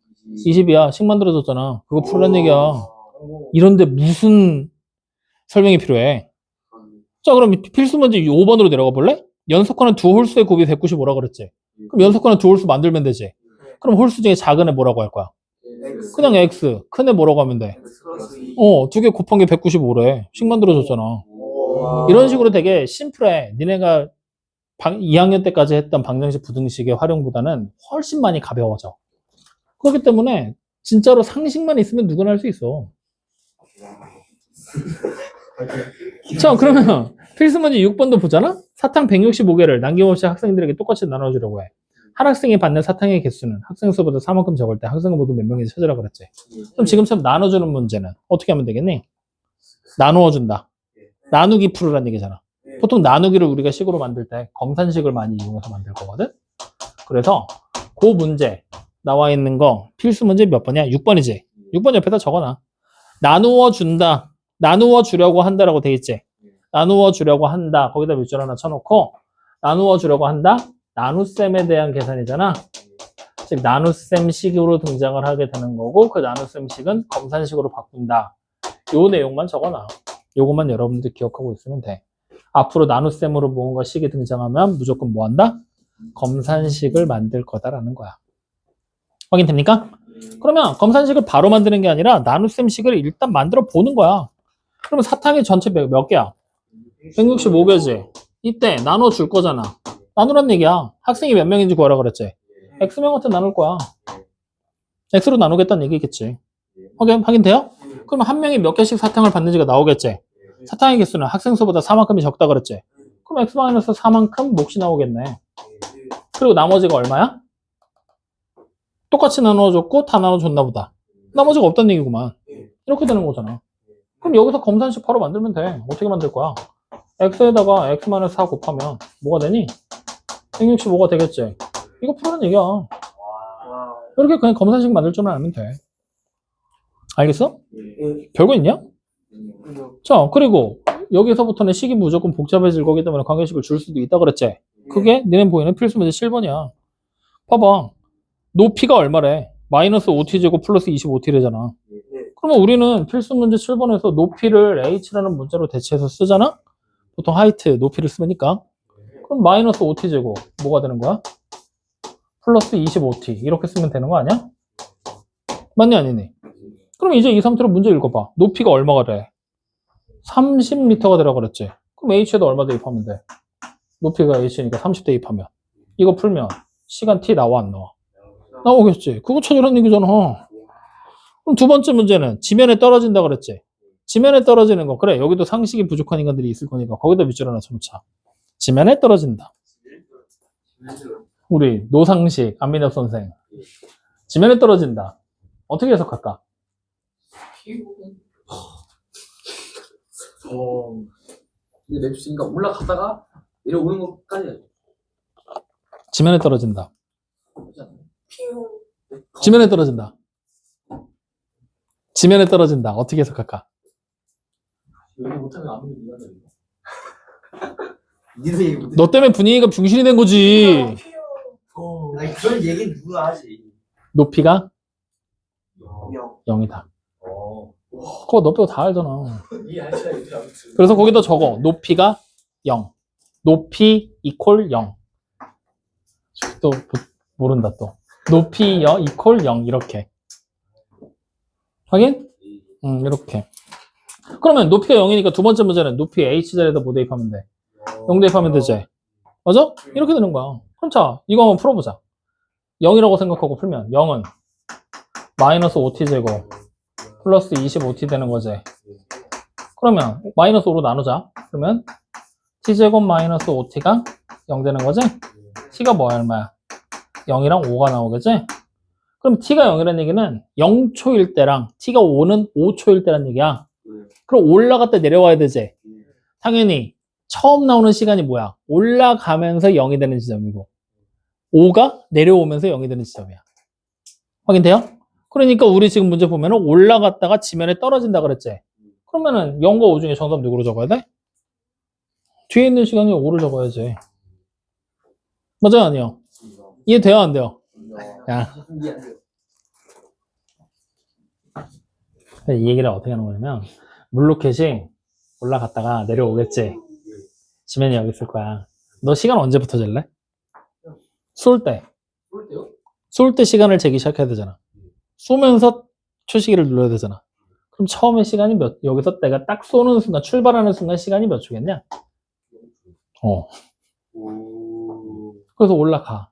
20이야. 식 만들어줬잖아. 그거 풀란 얘기야. 이런데 무슨 설명이 필요해? 자, 그럼 필수 문제 5번으로 내려가 볼래? 연속하는 두 홀수의 곱이 195라 그랬지. 그럼 연속하는 두 홀수 만들면 되지. 그럼 홀수 중에 작은 애 뭐라고 할 거야? 그냥 X. 큰 애 뭐라고 하면 돼? 두 개 곱한 게 195래. 식 만들어줬잖아. 이런 식으로 되게 심플해. 니네가 2학년 때까지 했던 방정식, 부등식의 활용보다는 훨씬 많이 가벼워져. 그렇기 때문에 진짜로 상식만 있으면 누구나 할 수 있어. 자, 그러면 필수 문제 6번도 보잖아? 사탕 165개를 남김없이 학생들에게 똑같이 나눠주려고 해. 한 학생이 받는 사탕의 개수는 학생 수보다 4만큼 적을 때 학생은 모두 몇 명인지 찾으라 그랬지. 그럼 지금처럼 나눠주는 문제는 어떻게 하면 되겠니? 나누어 준다. 나누기 풀으란 얘기잖아. 보통 나누기를 우리가 식으로 만들 때 검산식을 많이 이용해서 만들 거거든. 그래서 그 문제 나와 있는 거 필수 문제 몇 번이야? 6번이지. 6번 옆에다 적어놔. 나누어 준다. 나누어 주려고 한다라고 돼 있지. 나누어 주려고 한다. 거기다 밑줄 하나 쳐놓고 나누어 주려고 한다. 나눗셈에 대한 계산이잖아. 즉 나눗셈식으로 등장을 하게 되는 거고 그 나눗셈식은 검산식으로 바꾼다. 요 내용만 적어놔. 요것만 여러분들 기억하고 있으면 돼. 앞으로 나눗셈으로 무언가 식이 등장하면 무조건 뭐 한다? 검산식을 만들 거다라는 거야. 확인됩니까? 그러면 검산식을 바로 만드는 게 아니라 나눗셈식을 일단 만들어 보는 거야. 그러면 사탕이 전체 몇 개야? 165개지. 이때 나눠 줄 거잖아. 나누란 얘기야. 학생이 몇 명인지 구하라 그랬지. X명한테 나눌 거야. X로 나누겠다는 얘기겠지. 확인돼요? 그러면 한 명이 몇 개씩 사탕을 받는지가 나오겠지. 사탕의 개수는 학생 수보다 4만큼이 적다 그랬지. 그럼 X-4만큼 몫이 나오겠네. 그리고 나머지가 얼마야? 똑같이 나눠줬고 다 나눠줬나 보다. 나머지가 없다는 얘기구만. 이렇게 되는 거잖아. 그럼 여기서 검산식 바로 만들면 돼. 어떻게 만들 거야? X에다가 X-4 곱하면 뭐가 되니? 165가 되겠지. 이거 풀어는 얘기야. 이렇게 그냥 검산식 만들 줄만 알면 돼. 알겠어? 별거 있냐? 자, 그리고 여기서부터는 식이 무조건 복잡해질 거기 때문에 관계식을 줄 수도 있다 그랬지. 그게 니네 보이는 필수 문제 7번이야. 봐봐. 높이가 얼마래? 마이너스 5t제곱 플러스 25t래잖아. 그러면 우리는 필수 문제 7번에서 높이를 h라는 문자로 대체해서 쓰잖아? 보통 하이트, 높이를 쓰니까. 그럼 마이너스 5t제곱 뭐가 되는 거야? 플러스 25t 이렇게 쓰면 되는 거 아니야? 맞니 아니니? 그럼 이제 이 상태로 문제 읽어봐. 높이가 얼마가 돼? 30m가 되라고 그랬지. 그럼 h에다 얼마 대입하면 돼? 높이가 h니까 30 대입하면. 이거 풀면 시간 t 나와 안 나와? 나오겠지. 그거 찾으라는 얘기잖아. 그럼 두 번째 문제는 지면에 떨어진다 그랬지. 지면에 떨어지는 거. 그래, 여기도 상식이 부족한 인간들이 있을 거니까 거기다 밑줄 하나 쳐놓자. 지면에 떨어진다. 우리 노상식 안민엽 선생. 지면에 떨어진다. 어떻게 해석할까? 근데 맵시니까 올라가다가 내려오는 것까지 지면에 떨어진다. 지면에 떨어진다. 지면에 떨어진다. 어떻게 해석할까? 여기 못하면 아무리 미안해. 니도 얘기 못해. 너 때문에 분위기가 붕신이 된 거지. 아니 그런 얘기는 누가 하지? 높이가 영. 0이다. 그거 너 빼고 다 알잖아. 이해할 수가 있다. 그래서 거기다 적어. 높이가 0. 높이 이퀄 0. 또 모른다 또. 높이 이퀄 0 이렇게. 확인? 이렇게. 그러면 높이가 0이니까 두 번째 문제는 높이 h자리에다 뭐 대입하면 돼? 0 대입하면 되지. 맞아? 이렇게 되는 거야. 그럼 자, 이거 한번 풀어보자. 0이라고 생각하고 풀면 0은 마이너스 5t제곱 플러스 25t 되는 거지. 그러면 마이너스 5로 나누자. 그러면 t제곱 마이너스 5t가 0 되는 거지? t가 뭐야 얼마야? 0이랑 5가 나오겠지? 그럼 t가 0이라는 얘기는 0초일 때랑 t가 5는 5초일 때란 얘기야. 그럼 올라갔다 내려와야 되지? 당연히 처음 나오는 시간이 뭐야? 올라가면서 0이 되는 지점이고 5가 내려오면서 0이 되는 지점이야. 확인돼요? 그러니까 우리 지금 문제 보면은 올라갔다가 지면에 떨어진다 그랬지? 그러면은 0과 5 중에 정답 누구로 적어야 돼? 뒤에 있는 시간이 5를 적어야지. 맞아요? 아니요? 이해돼요? 안 돼요? 야. 이 얘기를 어떻게 하는 거냐면 물로켓이 올라갔다가 내려오겠지. 지면이 여기 있을 거야. 너 시간 언제부터 잴래? 쏠 때. 쏠 때 시간을 재기 시작해야 되잖아. 쏘면서 초시기를 눌러야 되잖아. 그럼 처음에 시간이 여기서 내가 딱 쏘는 순간, 출발하는 순간 시간이 몇 초겠냐? 그래서 올라가.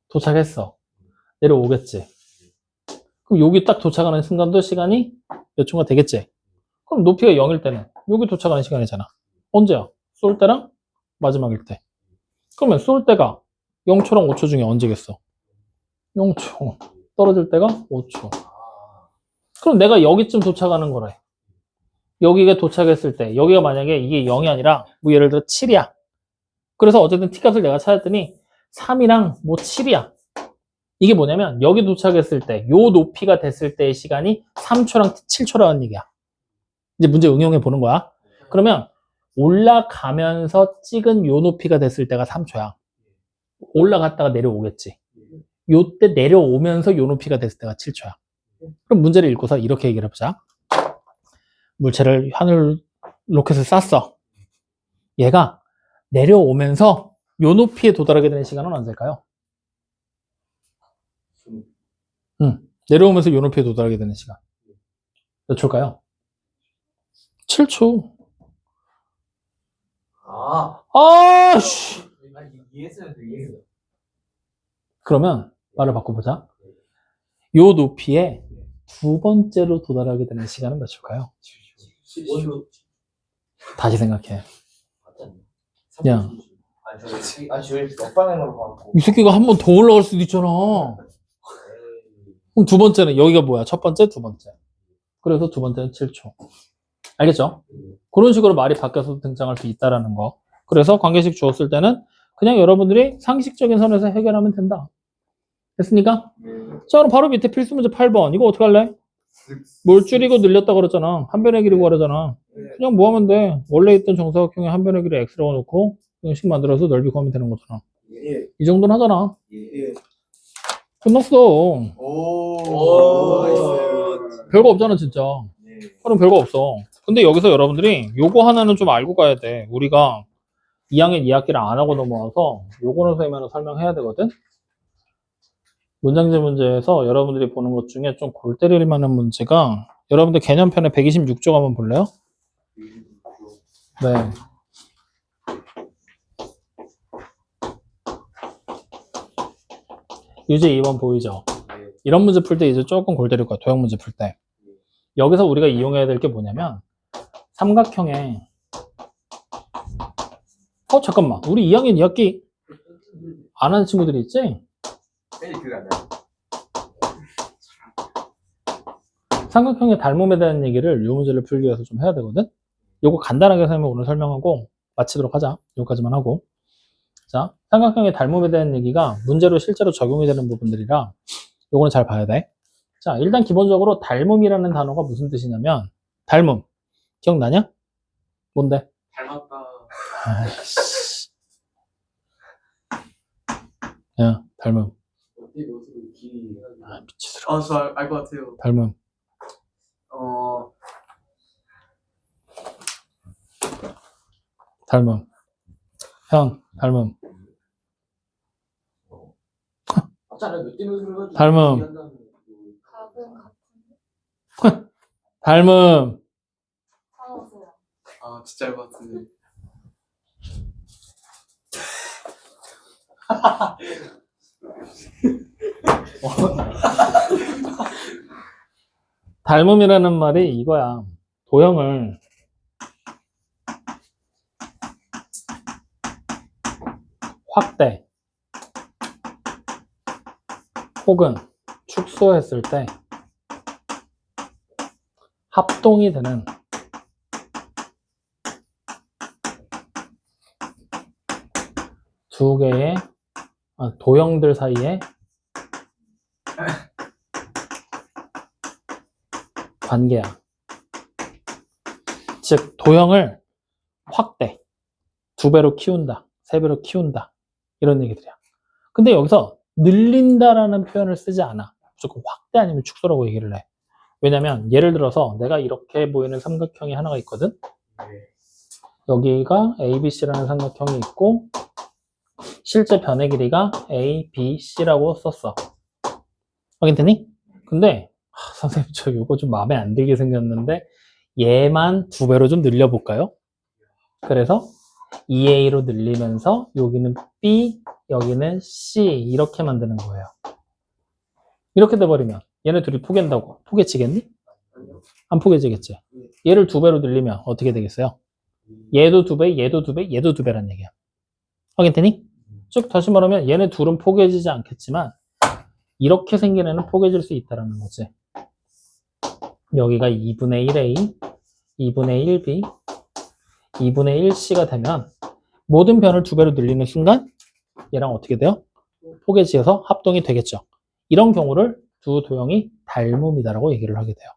도착했어. 내려오겠지. 그럼 여기 딱 도착하는 순간도 시간이 몇 초가 되겠지? 그럼 높이가 0일 때는 여기 도착하는 시간이잖아. 언제야? 쏠 때랑 마지막일 때. 그러면 쏠 때가 0초랑 5초 중에 언제겠어? 0초. 떨어질 때가 5초. 그럼 내가 여기쯤 도착하는 거래. 여기가 도착했을 때 여기가 만약에 이게 0이 아니라 뭐 예를 들어 7이야. 그래서 어쨌든 t값을 내가 찾았더니 3이랑 뭐 7이야. 이게 뭐냐면 여기 도착했을 때 요 높이가 됐을 때의 시간이 3초랑 7초라는 얘기야. 이제 문제 응용해 보는 거야. 그러면 올라가면서 찍은 요 높이가 됐을 때가 3초야. 올라갔다가 내려오겠지. 요때 내려오면서 요 높이가 됐을 때가 7초야. 그럼 문제를 읽고서 이렇게 얘기를 해보자. 물체를 하늘 로켓을 쐈어. 얘가 내려오면서 요 높이에 도달하게 되는 시간은 언제일까요? 내려오면서 요 높이에 도달하게 되는 시간. 몇 초일까요? 7초. 씨. 이해했어요. 이해했어요. 그러면 말을 바꿔보자. 요 높이에 두 번째로 도달하게 되는 시간은 몇 초일까요? 다시 생각해. 야, 저희 역반응으로 가고. 이 새끼가 한 번 더 올라갈 수도 있잖아. 그럼 두 번째는 여기가 뭐야? 첫 번째, 두 번째. 그래서 두 번째는 7초. 알겠죠? 그런 식으로 말이 바뀌어서 등장할 수 있다라는 거. 그래서 관계식 주었을 때는 그냥 여러분들이 상식적인 선에서 해결하면 된다. 됐습니까? 자, 그럼 바로 밑에 필수 문제 8번. 이거 어떻게 할래? 뭘 줄이고 늘렸다 그랬잖아. 한 변의 길이고 그러잖아. 그냥 뭐 하면 돼? 원래 있던 정사각형에 한 변의 길이 x라고 놓고 형식 만들어서 넓이 구하면 되는 거잖아. 예. 이 정도는 하잖아. 예. 끝났어. 별거 없잖아, 진짜. 그럼 별거 없어. 근데 여기서 여러분들이 요거 하나는 좀 알고 가야 돼. 우리가 2학년 2학기를 안 하고 넘어와서 요거는 선생님한테 설명해야 되거든. 문장제 문제에서 여러분들이 보는 것 중에 좀 골 때릴 만한 문제가 여러분들 개념편에 126쪽 한번 볼래요? 네. 유제 2번 보이죠? 이런 문제 풀 때 이제 조금 골 때릴 거야. 도형 문제 풀 때. 여기서 우리가 이용해야 될 게 뭐냐면 삼각형에 잠깐만. 우리 2학년 2학기 안 하는 친구들이 있지? 삼각형의 닮음에 대한 얘기를 이 문제를 풀기 위해서 좀 해야 되거든? 요거 간단하게 오늘 설명하고 마치도록 하자. 여기까지만 하고. 자, 삼각형의 닮음에 대한 얘기가 문제로 실제로 적용이 되는 부분들이라 요거는 잘 봐야 돼. 자, 일단 기본적으로 닮음이라는 단어가 무슨 뜻이냐면 닮음. 기억나냐? 뭔데? 닮았다. 아이씨. 야, 닮음. 어때? 너도 길이. 아, 미치도록. 저 알 것 같아요. 닮음. 닮음. 형, 닮음. 아까 몇 대면 그래가지고 닮음. 각은 같은데? 닮음. 사오세요. 아 진짜 알것 같은데. 닮음이라는 말이 이거야. 도형을 확대 혹은 축소했을 때 합동이 되는 두 개의 도형들 사이에 관계야. 즉 도형을 확대, 2배로 키운다, 3배로 키운다 이런 얘기들이야. 근데 여기서 늘린다라는 표현을 쓰지 않아. 무조건 확대 아니면 축소라고 얘기를 해. 왜냐면 예를 들어서 내가 이렇게 보이는 삼각형이 하나가 있거든. 여기가 ABC라는 삼각형이 있고 실제 변의 길이가 ABC라고 썼어. 확인되니? 근데 선생님 저 이거 좀 마음에 안 들게 생겼는데 얘만 2배로 좀 늘려볼까요? 그래서 2A로 늘리면서 여기는 B, 여기는 C 이렇게 만드는 거예요. 이렇게 돼버리면 얘네 둘이 포개진다고 포개지겠니? 안 포개지겠지. 얘를 2배로 늘리면 어떻게 되겠어요? 얘도 2배, 얘도 2배, 얘도 2배란 얘기야. 확인되니? 즉 다시 말하면 얘네 둘은 포개지지 않겠지만 이렇게 생긴 애는 포개질 수 있다는 거지. 여기가 2분의 1A, 2분의 1B, 2분의 1C가 되면 모든 변을 2배로 늘리는 순간 얘랑 어떻게 돼요? 포개지어서 합동이 되겠죠. 이런 경우를 두 도형이 닮음이다라고 얘기를 하게 돼요.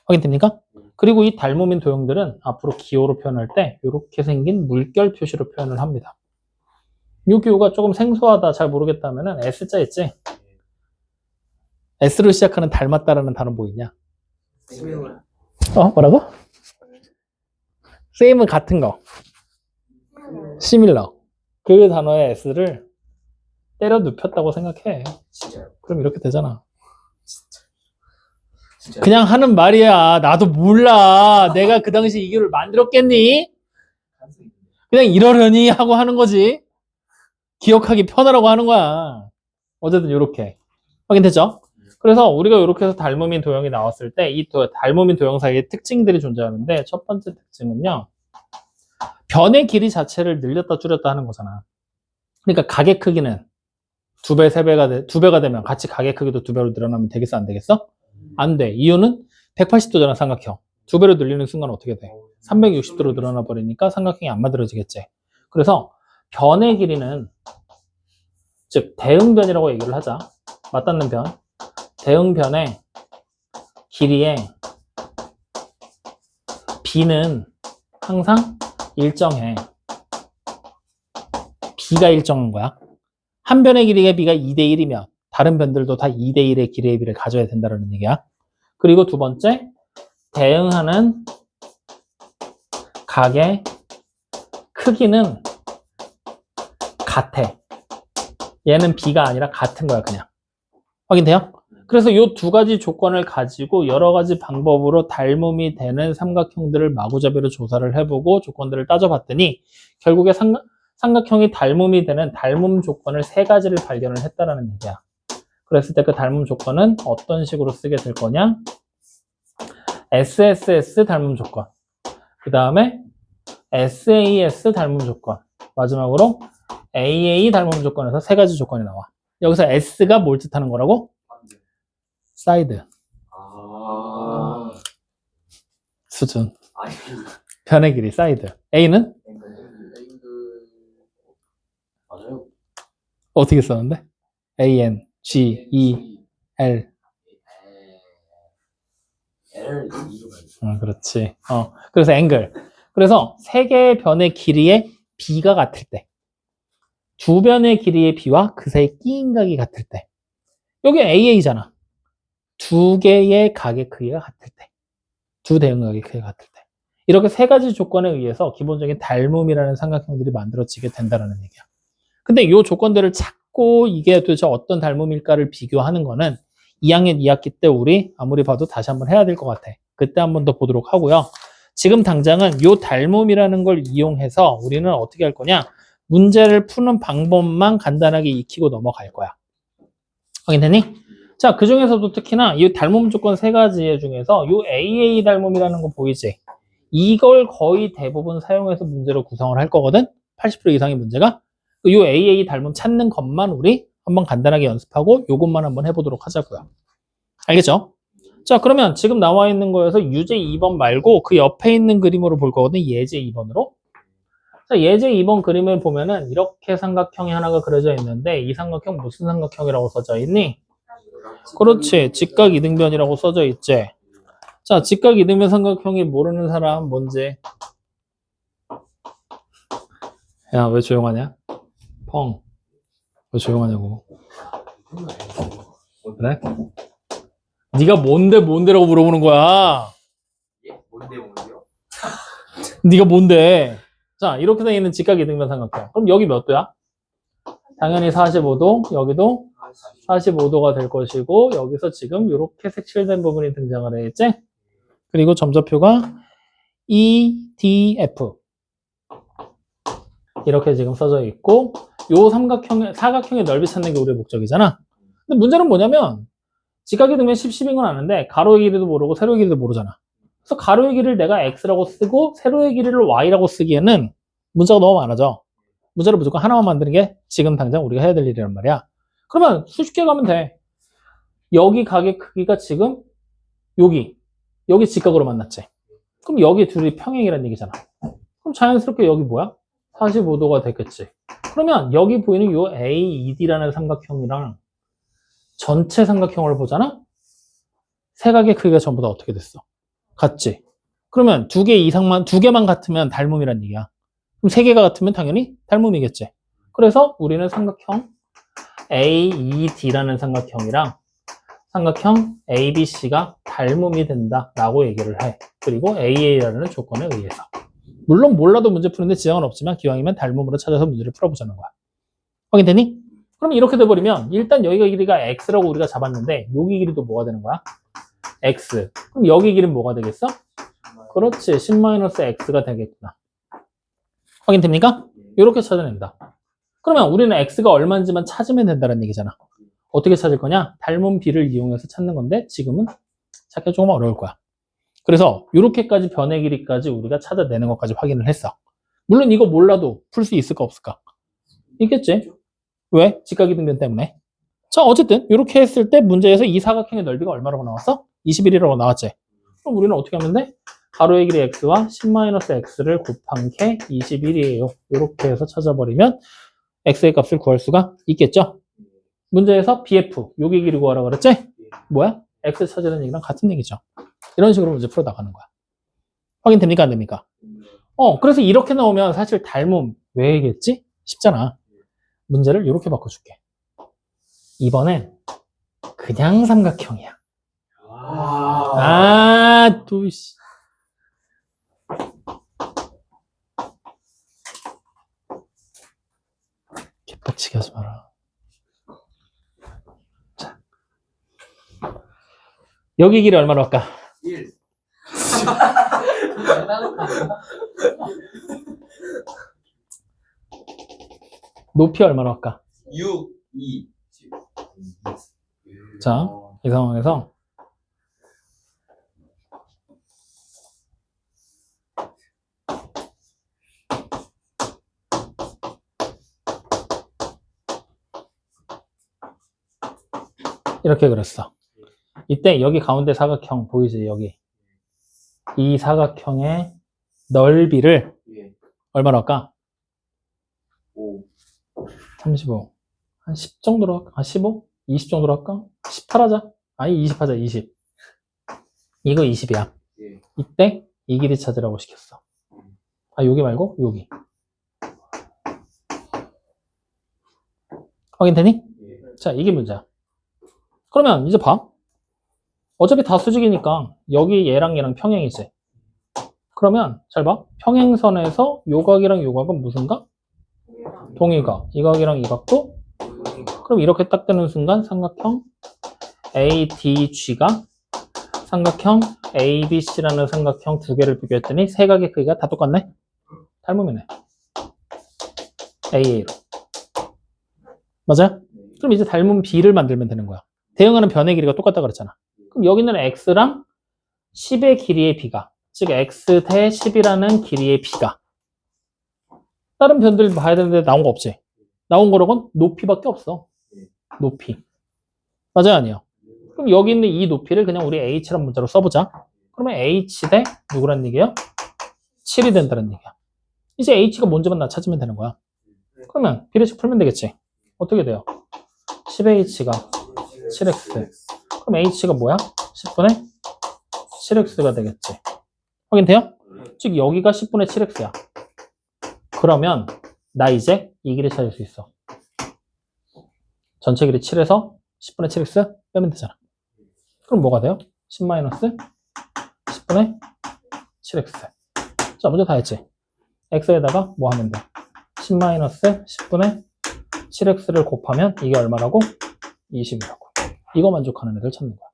확인됩니까? 그리고 이 닮음인 도형들은 앞으로 기호로 표현할 때 이렇게 생긴 물결 표시로 표현을 합니다. 이 기호가 조금 생소하다, 잘 모르겠다면 S자 있지? S로 시작하는 닮았다라는 단어 뭐 있냐? 뭐라고? same은 같은 거. similar. 그 단어의 S를 때려 눕혔다고 생각해. 진짜요? 그럼 이렇게 되잖아. 진짜. 그냥 하는 말이야. 나도 몰라. 내가 그 당시 이 기호를 만들었겠니? 그냥 이러려니 하고 하는 거지. 기억하기 편하라고 하는 거야. 어쨌든 이렇게. 확인됐죠? 그래서 우리가 이렇게 해서 닮음인 도형이 나왔을 때 이 닮음인 도형 사이에 특징들이 존재하는데 첫 번째 특징은요. 변의 길이 자체를 늘렸다 줄였다 하는 거잖아. 그러니까 가게 크기는 2배, 2배가 되면 같이 가게 크기도 2배로 늘어나면 되겠어? 안 되겠어? 안 돼. 이유는 180도잖아, 삼각형. 2배로 늘리는 순간 어떻게 돼? 360도로 늘어나 버리니까 삼각형이 안 만들어지겠지. 그래서 변의 길이는 즉 대응변이라고 얘기를 하자. 맞닿는 변. 대응변의 길이의 B는 항상 일정해. B가 일정한 거야. 한 변의 길이가 B가 2대1이면 다른 변들도 다 2대1의 길이의 B를 가져야 된다는 얘기야. 그리고 두 번째, 대응하는 각의 크기는 같아. 얘는 B가 아니라 같은 거야, 그냥. 확인돼요? 그래서 이 두 가지 조건을 가지고 여러 가지 방법으로 닮음이 되는 삼각형들을 마구잡이로 조사를 해보고 조건들을 따져봤더니 결국에 삼각형이 닮음이 되는 닮음 조건을 3가지를 발견을 했다라는 얘기야. 그랬을 때 그 닮음 조건은 어떤 식으로 쓰게 될 거냐? SSS 닮음 조건. 그 다음에 SAS 닮음 조건. 마지막으로 AA 닮음 조건에서 3가지 조건이 나와. 여기서 S가 뭘 뜻하는 거라고? 사이드. 수준. 아니. 변의 길이 사이드. A는? 맞아요. 어떻게 썼는데? AN, G, E, L. L 이로 그렇지. 그래서 앵글. 그래서 3개의 변의 길이의 B가 같을 때, 2변의 길이의 B와 그 사이 끼인 각이 같을 때, 여기 AA잖아. 2개의 각의 크기가 같을 때, 2 대응각의 크기가 같을 때, 이렇게 세 가지 조건에 의해서 기본적인 닮음이라는 삼각형들이 만들어지게 된다는 얘기야. 근데 이 조건들을 찾고 이게 도대체 어떤 닮음일까를 비교하는 거는 2학년 2학기 때 우리 아무리 봐도 다시 한번 해야 될 것 같아. 그때 한번 더 보도록 하고요. 지금 당장은 이 닮음이라는 걸 이용해서 우리는 어떻게 할 거냐? 문제를 푸는 방법만 간단하게 익히고 넘어갈 거야. 확인되니? 자, 그 중에서도 특히나 이 닮음 조건 세 가지 중에서 이 AA 닮음이라는 거 보이지? 이걸 거의 대부분 사용해서 문제를 구성을 할 거거든? 80% 이상의 문제가. 이 AA 닮음 찾는 것만 우리 한번 간단하게 연습하고 요것만 한번 해보도록 하자고요. 알겠죠? 자, 그러면 지금 나와 있는 거에서 유제 2번 말고 그 옆에 있는 그림으로 볼 거거든? 예제 2번으로. 자, 예제 2번 그림을 보면은 이렇게 삼각형이 하나가 그려져 있는데 이 삼각형 무슨 삼각형이라고 써져 있니? 그렇지. 직각 이등변이라고 써져 있지. 자, 직각 이등변 삼각형이 모르는 사람 뭔지. 야, 왜 조용하냐? 펑. 왜 조용하냐고. 그래? 네가 뭔데라고 물어보는 거야. 예? 뭔데요? 네가 뭔데? 자, 이렇게 되어 있는 직각 이등변 삼각형. 그럼 여기 몇 도야? 당연히 45도. 여기도 45도가 될 것이고 여기서 지금 이렇게 색칠된 부분이 등장을 했지? 그리고 점좌표가 EDF 이렇게 지금 써져 있고 요 사각형의 넓이 찾는 게 우리의 목적이잖아. 근데 문제는 뭐냐면 직각이 등면 10인 건 아는데 가로의 길이도 모르고 세로의 길이도 모르잖아. 그래서 가로의 길이를 내가 X라고 쓰고 세로의 길이를 Y라고 쓰기에는 문제가 너무 많아져. 문제를 무조건 하나만 만드는 게 지금 당장 우리가 해야 될 일이란 말이야. 그러면 수십 개 가면 돼. 여기 각의 크기가 지금 여기 직각으로 만났지. 그럼 여기 둘이 평행이라는 얘기잖아. 그럼 자연스럽게 여기 뭐야? 45도가 됐겠지. 그러면 여기 보이는 요 AED라는 삼각형이랑 전체 삼각형을 보잖아? 세 각의 크기가 전부 다 어떻게 됐어? 같지? 그러면 두 개만 같으면 닮음이란 얘기야. 그럼 세 개가 같으면 당연히 닮음이겠지. 그래서 우리는 삼각형 AED라는 삼각형이랑 삼각형 ABC가 닮음이 된다라고 얘기를 해. 그리고 AA라는 조건에 의해서. 물론 몰라도 문제 푸는데 지장은 없지만 기왕이면 닮음으로 찾아서 문제를 풀어보자는 거야. 확인되니? 그럼 이렇게 돼버리면 일단 여기가 길이가 X라고 우리가 잡았는데 여기 길이도 뭐가 되는 거야? X. 그럼 여기 길이는 뭐가 되겠어? 그렇지. 10-X가 되겠구나. 확인됩니까? 이렇게 찾아낸다. 그러면 우리는 X가 얼마인지만 찾으면 된다는 얘기잖아. 어떻게 찾을 거냐? 닮은 B를 이용해서 찾는 건데 지금은 찾기가 조금 어려울 거야. 그래서 이렇게까지 변의 길이까지 우리가 찾아내는 것까지 확인을 했어. 물론 이거 몰라도 풀 수 있을까 없을까? 있겠지? 왜? 직각이등변 때문에. 자, 어쨌든 이렇게 했을 때 문제에서 이 사각형의 넓이가 얼마라고 나왔어? 21이라고 나왔지? 그럼 우리는 어떻게 하면 돼? 가로의 길이 x와 10-x를 곱한 게 21이에요. 이렇게 해서 찾아버리면 x의 값을 구할 수가 있겠죠? 문제에서 bf, 여기 길이 구하라고 그랬지? 뭐야? x 찾으라는 얘기랑 같은 얘기죠. 이런 식으로 문제 풀어 나가는 거야. 확인됩니까? 안 됩니까? 그래서 이렇게 나오면 사실 닮음 왜겠지? 쉽잖아. 문제를 이렇게 바꿔줄게. 이번엔 그냥 삼각형이야. 또 씨. 개빡치게 하지 마라. 자. 여기 길이 얼마나 할까? 1. 높이 얼마나 할까? 6, 2. 자, 이 상황에서 이렇게 그렸어. 이때 여기 가운데 사각형 보이지? 여기. 이 사각형의 넓이를 얼마나 할까? 5. 35. 한 10 정도로 할까? 한 15? 20 정도로 할까? 18 하자. 아니, 20 하자, 20. 이거 20이야. 예. 이때 이 길이 찾으라고 시켰어. 여기 말고, 여기. 확인되니? 예. 자, 이게 문제야. 그러면 이제 봐. 어차피 다 수직이니까 여기 얘랑 얘랑 평행이지. 그러면 잘 봐. 평행선에서 요 각이랑 요 각은 무슨 각? 동일각. 이 각이랑 이 각도? 그럼 이렇게 딱 되는 순간 삼각형 ADG가 삼각형 ABC라는 삼각형 두 개를 비교했더니 세 각의 크기가 다 똑같네? 닮음이네. AA로. 맞아요? 그럼 이제 닮은 B를 만들면 되는 거야. 대응하는 변의 길이가 똑같다 그랬잖아. 그럼 여기는 X랑 10의 길이의 B가, 즉 X 대 10이라는 길이의 B가 다른 변들 봐야 되는데 나온 거 없지? 나온 거로는 높이밖에 없어. 높이. 맞아요? 아니요? 그럼 여기 있는 이 높이를 그냥 우리 H란 문자로 써보자. 그러면 H 대 누구란 얘기예요? 7이 된다는 얘기야. 이제 H가 뭔지만 나 찾으면 되는 거야. 그러면 비례식 풀면 되겠지? 어떻게 돼요? 10H가 7X. 그럼 H가 뭐야? 10분의 7X가 되겠지. 확인돼요? 즉 여기가 10분의 7X야. 그러면 나 이제 이 길이 찾을 수 있어. 전체 길이 7에서 10분의 7X 빼면 되잖아. 그럼 뭐가 돼요? 10-10분의 7X. 자, 먼저 다 했지? X에다가 뭐 하면 돼? 10-10분의 7X를 곱하면 이게 얼마라고? 20이라고. 이거 만족하는 애들 찾는 거야.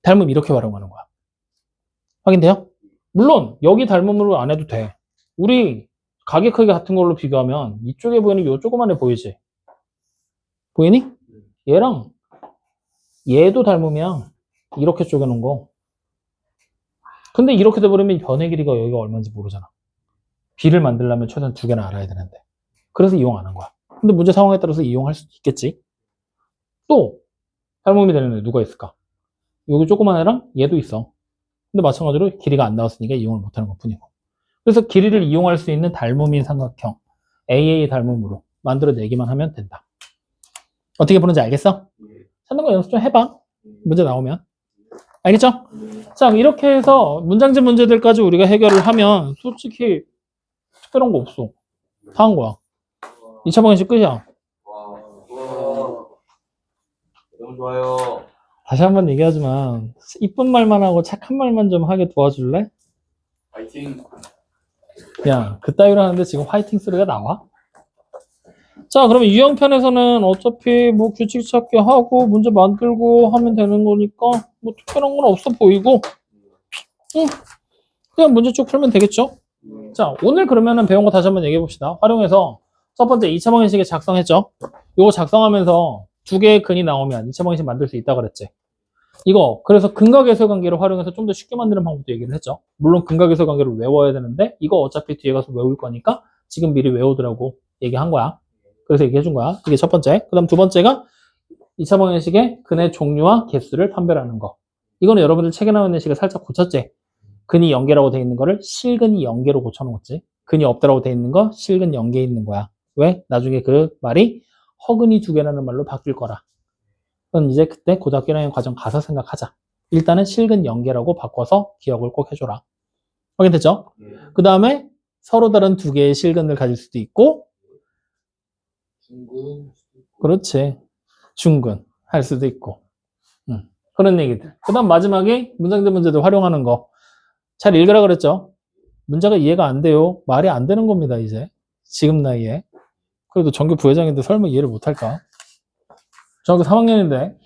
닮음 이렇게 활용하는 거야. 확인돼요? 물론 여기 닮음으로 안 해도 돼. 우리 가게 크기 같은 걸로 비교하면 이쪽에 보이는 요 조그만 애 보이지? 보이니? 얘랑 얘도 닮음이야. 이렇게 쪼개놓은 거. 근데 이렇게 돼버리면 변의 길이가 여기가 얼마인지 모르잖아. B를 만들려면 최소한 두 개는 알아야 되는데. 그래서 이용 안 한 거야. 근데 문제 상황에 따라서 이용할 수도 있겠지. 또 닮음이 되는 애 누가 있을까? 여기 조그만 애랑 얘도 있어. 근데 마찬가지로 길이가 안 나왔으니까 이용을 못하는 것 뿐이고. 그래서 길이를 이용할 수 있는 닮음인 삼각형 AA 닮음으로 만들어내기만 하면 된다. 어떻게 보는지 알겠어? 찾는 거 연습 좀 해봐. 문제 나오면. 알겠죠? 자, 이렇게 해서 문장집 문제들까지 우리가 해결을 하면 솔직히 특별한 거 없어. 다 한 거야. 2차 방정식 끝이야. 와, 너무 좋아요. 다시 한번 얘기하지만 이쁜 말만 하고 착한 말만 좀 하게 도와줄래? 파이팅. 야, 그따위로 하는데 지금 화이팅 소리가 나와? 자, 그러면 유형편에서는 어차피 뭐 규칙 찾기 하고 문제 만들고 하면 되는 거니까 뭐 특별한 건 없어 보이고 그냥 문제 쭉 풀면 되겠죠? 자, 오늘 그러면은 배운 거 다시 한번 얘기해 봅시다. 활용해서 첫 번째 2차 방정식에 작성했죠? 이거 작성하면서 두 개의 근이 나오면 2차 방정식 만들 수 있다 그랬지? 이거 그래서 근각에서 관계를 활용해서 좀 더 쉽게 만드는 방법도 얘기를 했죠. 물론 근각에서 관계를 외워야 되는데 이거 어차피 뒤에 가서 외울 거니까 지금 미리 외우더라고 얘기한 거야. 그래서 얘기해 준 거야. 이게 첫 번째. 그 다음 두 번째가 2차 방정식의 근의 종류와 개수를 판별하는 거. 이거는 여러분들 책에 나와 있는 식을 살짝 고쳤지. 근이 연계라고 돼 있는 거를 실근이 연계로 고쳐놓았지. 근이 없다라고 돼 있는 거 실근 연계에 있는 거야. 왜? 나중에 그 말이 허근이 두 개라는 말로 바뀔 거라. 그건 이제 그때 고등학교 1학년 과정 가서 생각하자. 일단은 실근 연계라고 바꿔서 기억을 꼭 해줘라. 확인됐죠? 그 다음에 서로 다른 두 개의 실근을 가질 수도 있고 중근. 그렇지. 중근 할 수도 있고 그런 얘기들. 그 다음 마지막에 문장들 문제들 활용하는 거. 잘 읽으라 그랬죠? 문제가 이해가 안 돼요. 말이 안 되는 겁니다. 이제 지금 나이에. 그래도 전교 부회장인데 설마 이해를 못할까? 중학교 3학년인데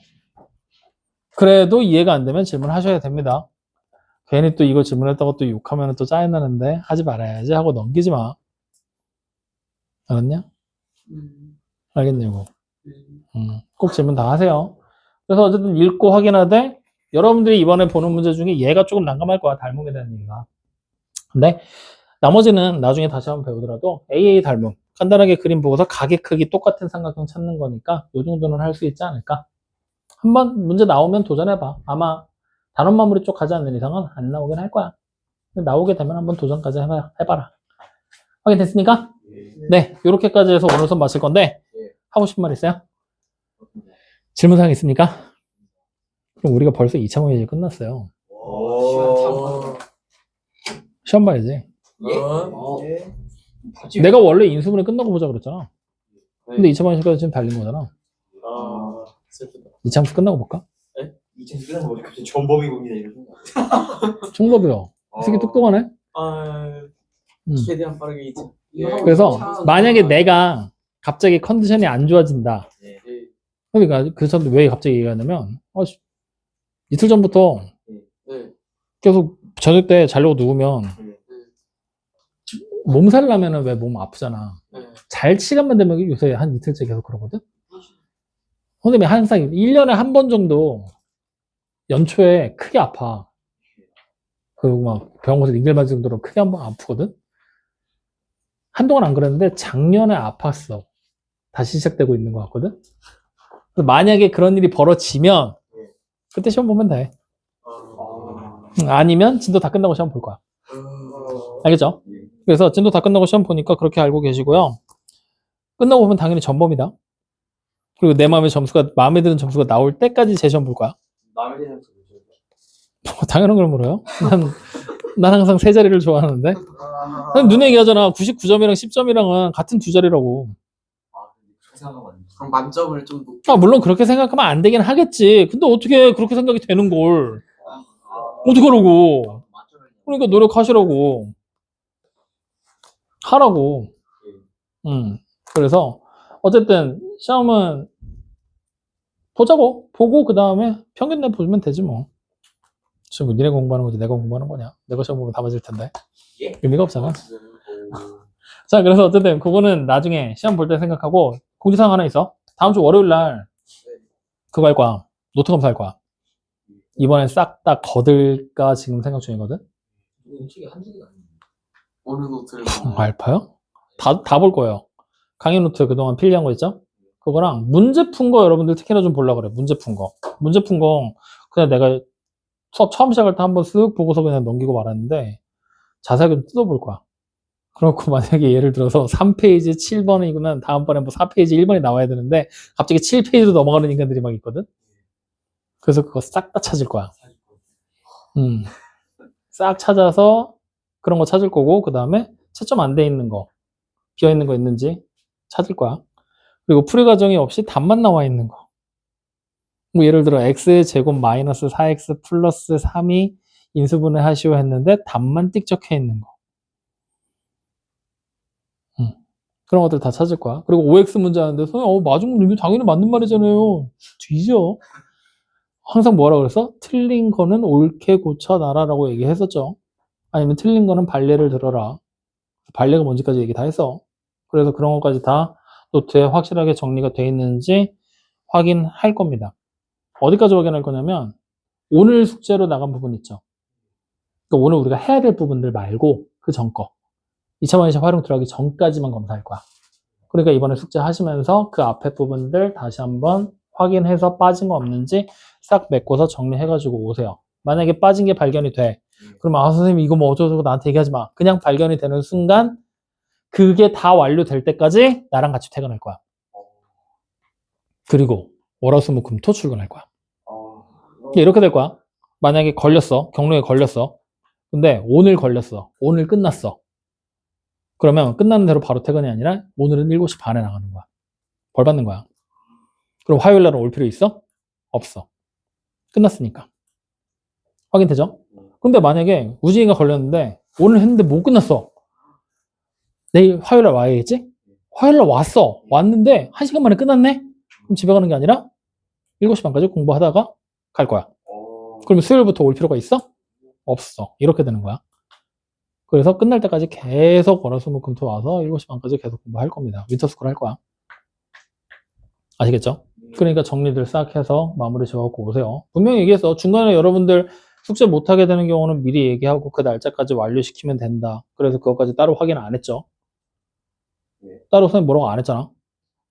그래도 이해가 안 되면 질문하셔야 됩니다. 괜히 또 이거 질문했다고 또 욕하면 또 짜증나는데 하지 말아야지 하고 넘기지 마. 알았냐? 알겠냐고. 꼭 질문 다 하세요. 그래서 어쨌든 읽고 확인하되 여러분들이 이번에 보는 문제 중에 얘가 조금 난감할 거야. 닮음에 대한 얘기가. 근데 나머지는 나중에 다시 한번 배우더라도 AA 닮음 간단하게 그림 보고서 가게 크기 똑같은 삼각형 찾는 거니까 이 정도는 할 수 있지 않을까? 한번 문제 나오면 도전해봐. 아마 단원 마무리 쪽 가지 않는 이상은 안 나오긴 할 거야. 나오게 되면 한번 도전까지 해봐라. 확인됐습니까? 네, 이렇게까지 해서 오늘 수업 마칠 건데 하고 싶은 말 있어요? 질문사항 있습니까? 그럼 우리가 벌써 2차 모의고사 끝났어요. 시험 봐야지. 예? 내가 원래 인수분해 끝나고 보자 그랬잖아. 근데 2차 모의고사까지 지금 달린 거잖아. 슬프다. 2차 함수 끝나고 볼까? 2000 끝나서 머리 갑자기 전범이공이다 이러는 거. 총법이요. 이 새끼 똑똑하네. 최대한 빠르게 이제. 그래서 만약에 내가 갑자기 컨디션이 안 좋아진다. 그러니까 그 전에 왜 갑자기 얘기하냐면 이틀 전부터 네. 계속 저녁 때 자려고 누우면 몸살 나면은 왜 몸 아프잖아. 네. 잘 시간만 되면 요새 한 이틀째 계속 그러거든. 선생님이 항상 1년에 한 번 정도 연초에 크게 아파. 그리고 막 병원에서 링겔 맞을 정도로 크게 한 번 아프거든. 한동안 안 그랬는데 작년에 아팠어. 다시 시작되고 있는 것 같거든. 그래서 만약에 그런 일이 벌어지면 그때 시험 보면 돼. 아니면 진도 다 끝나고 시험 볼 거야. 알겠죠? 그래서 진도 다 끝나고 시험 보니까 그렇게 알고 계시고요. 끝나고 보면 당연히 전범이다. 그리고 내 마음에 드는 점수가 나올 때까지 재시험 볼 거야. 마음에 드는 당연한 걸 물어요. 난 항상 세 자리를 좋아하는데. 눈에 얘기하잖아. 99점이랑 10점이랑은 같은 두 자리라고. 그럼 만점을 좀 높게. 물론 그렇게 생각하면 안 되긴 하겠지. 근데 어떻게 그렇게 생각이 되는 걸. 어떡하라고. 그러니까 노력하시라고. 하라고. 그래서 어쨌든 시험은 보자고. 보고 그 다음에 평균 내 보면 되지 뭐. 지금 니네 공부하는 거지 내가 공부하는 거냐. 내가 시험 보면 다 맞을 텐데. 의미가 없잖아. 자, 그래서 어쨌든 그거는 나중에 시험 볼 때 생각하고 공지사항 하나 있어. 다음 주 월요일 날 그거 할 거야. 노트 검사 할 거야. 이번엔 싹 다 거들까 지금 생각 중이거든. 음식이 한식이 아니에요. 어느 노트를 알파요? 다 볼 거예요. 강의 노트 그동안 필기한 거 있죠? 그거랑 문제 푼 거 여러분들 특히나 좀 보려고 그래. 문제 푼 거. 문제 푼 거 그냥 내가 수업 처음 시작할 때 한번 쓱 보고서 그냥 넘기고 말았는데 자세하게 좀 뜯어볼 거야. 그렇고 만약에 예를 들어서 3페이지 7번이면 다음번에 뭐 4페이지 1번이 나와야 되는데 갑자기 7페이지로 넘어가는 인간들이 막 있거든. 그래서 그거 싹 다 찾을 거야. 싹 찾아서 그런 거 찾을 거고 그 다음에 채점 안 돼 있는 거 비어 있는 거 있는지 찾을 거야. 그리고 풀이 과정이 없이 답만 나와 있는 거. 뭐 예를 들어 x의 제곱 마이너스 4x 플러스 3이 인수분해 하시오 했는데 답만 띡 적혀 있는 거. 그런 것들 다 찾을 거야. 그리고 OX 문제 하는데 선생님 맞은 거 당연히 맞는 말이잖아요. 뒤져. 항상 뭐라 그랬어? 틀린 거는 옳게 고쳐놔라라고 얘기했었죠. 아니면 틀린 거는 발례를 들어라. 발례가 뭔지까지 얘기 다 했어. 그래서 그런 것까지 다 노트에 확실하게 정리가 돼 있는지 확인할 겁니다. 어디까지 확인할 거냐면 오늘 숙제로 나간 부분 있죠. 그러니까 오늘 우리가 해야 될 부분들 말고 그 전 거. 2차 원시 활용 들어가기 전까지만 검사할 거야. 그러니까 이번에 숙제 하시면서 그 앞에 부분들 다시 한번 확인해서 빠진 거 없는지 싹 메꿔서 정리해가지고 오세요. 만약에 빠진 게 발견이 돼. 그러면 선생님 이거 뭐 어쩌고저쩌고 나한테 얘기하지 마. 그냥 발견이 되는 순간 그게 다 완료될 때까지 나랑 같이 퇴근할 거야. 그리고 월화수목금토 출근할 거야. 이렇게 될 거야. 만약에 걸렸어. 경로에 걸렸어. 근데 오늘 걸렸어. 오늘 끝났어. 그러면 끝나는 대로 바로 퇴근이 아니라 오늘은 7시 반에 나가는 거야. 벌 받는 거야. 그럼 화요일 날은 올 필요 있어? 없어. 끝났으니까. 확인되죠? 근데 만약에 우진이가 걸렸는데 오늘 했는데 못 끝났어. 내일 화요일 날 와야겠지? 화요일 날 왔어. 왔는데 1시간 만에 끝났네? 그럼 집에 가는 게 아니라 7시 반까지 공부하다가 갈 거야. 그러면 수요일부터 올 필요가 있어? 없어. 이렇게 되는 거야. 그래서 끝날 때까지 계속 월화수목금토 와서 7시 반까지 계속 공부할 겁니다. 윈터스쿨 할 거야. 아시겠죠? 그러니까 정리들 싹 해서 마무리 지어갖고 오세요. 분명히 얘기했어. 중간에 여러분들 숙제 못하게 되는 경우는 미리 얘기하고 그 날짜까지 완료시키면 된다. 그래서 그것까지 따로 확인 안 했죠. 따로 선생님 뭐라고 안 했잖아.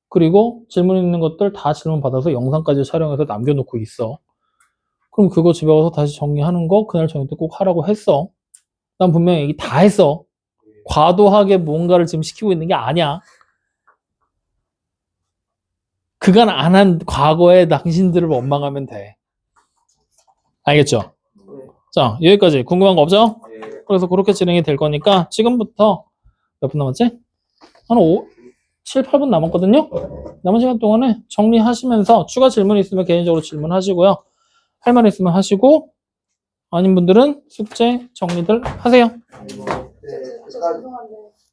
그리고 질문 있는 것들 다 질문 받아서 영상까지 촬영해서 남겨놓고 있어. 그럼 그거 집에 와서 다시 정리하는 거 그날 저녁 때 꼭 하라고 했어. 난 분명히 얘기 다 했어. 과도하게 뭔가를 지금 시키고 있는 게 아니야. 그간 안 한 과거의 당신들을 원망하면 돼. 알겠죠? 자, 여기까지 궁금한 거 없죠? 그래서 그렇게 진행이 될 거니까 지금부터 몇 분 남았지? 한 7, 8분 남았거든요? 남은 시간 동안에 정리하시면서 추가 질문 있으면 개인적으로 질문하시고요. 할 말 있으면 하시고 아닌 분들은 숙제 정리들 하세요. 저 죄송한데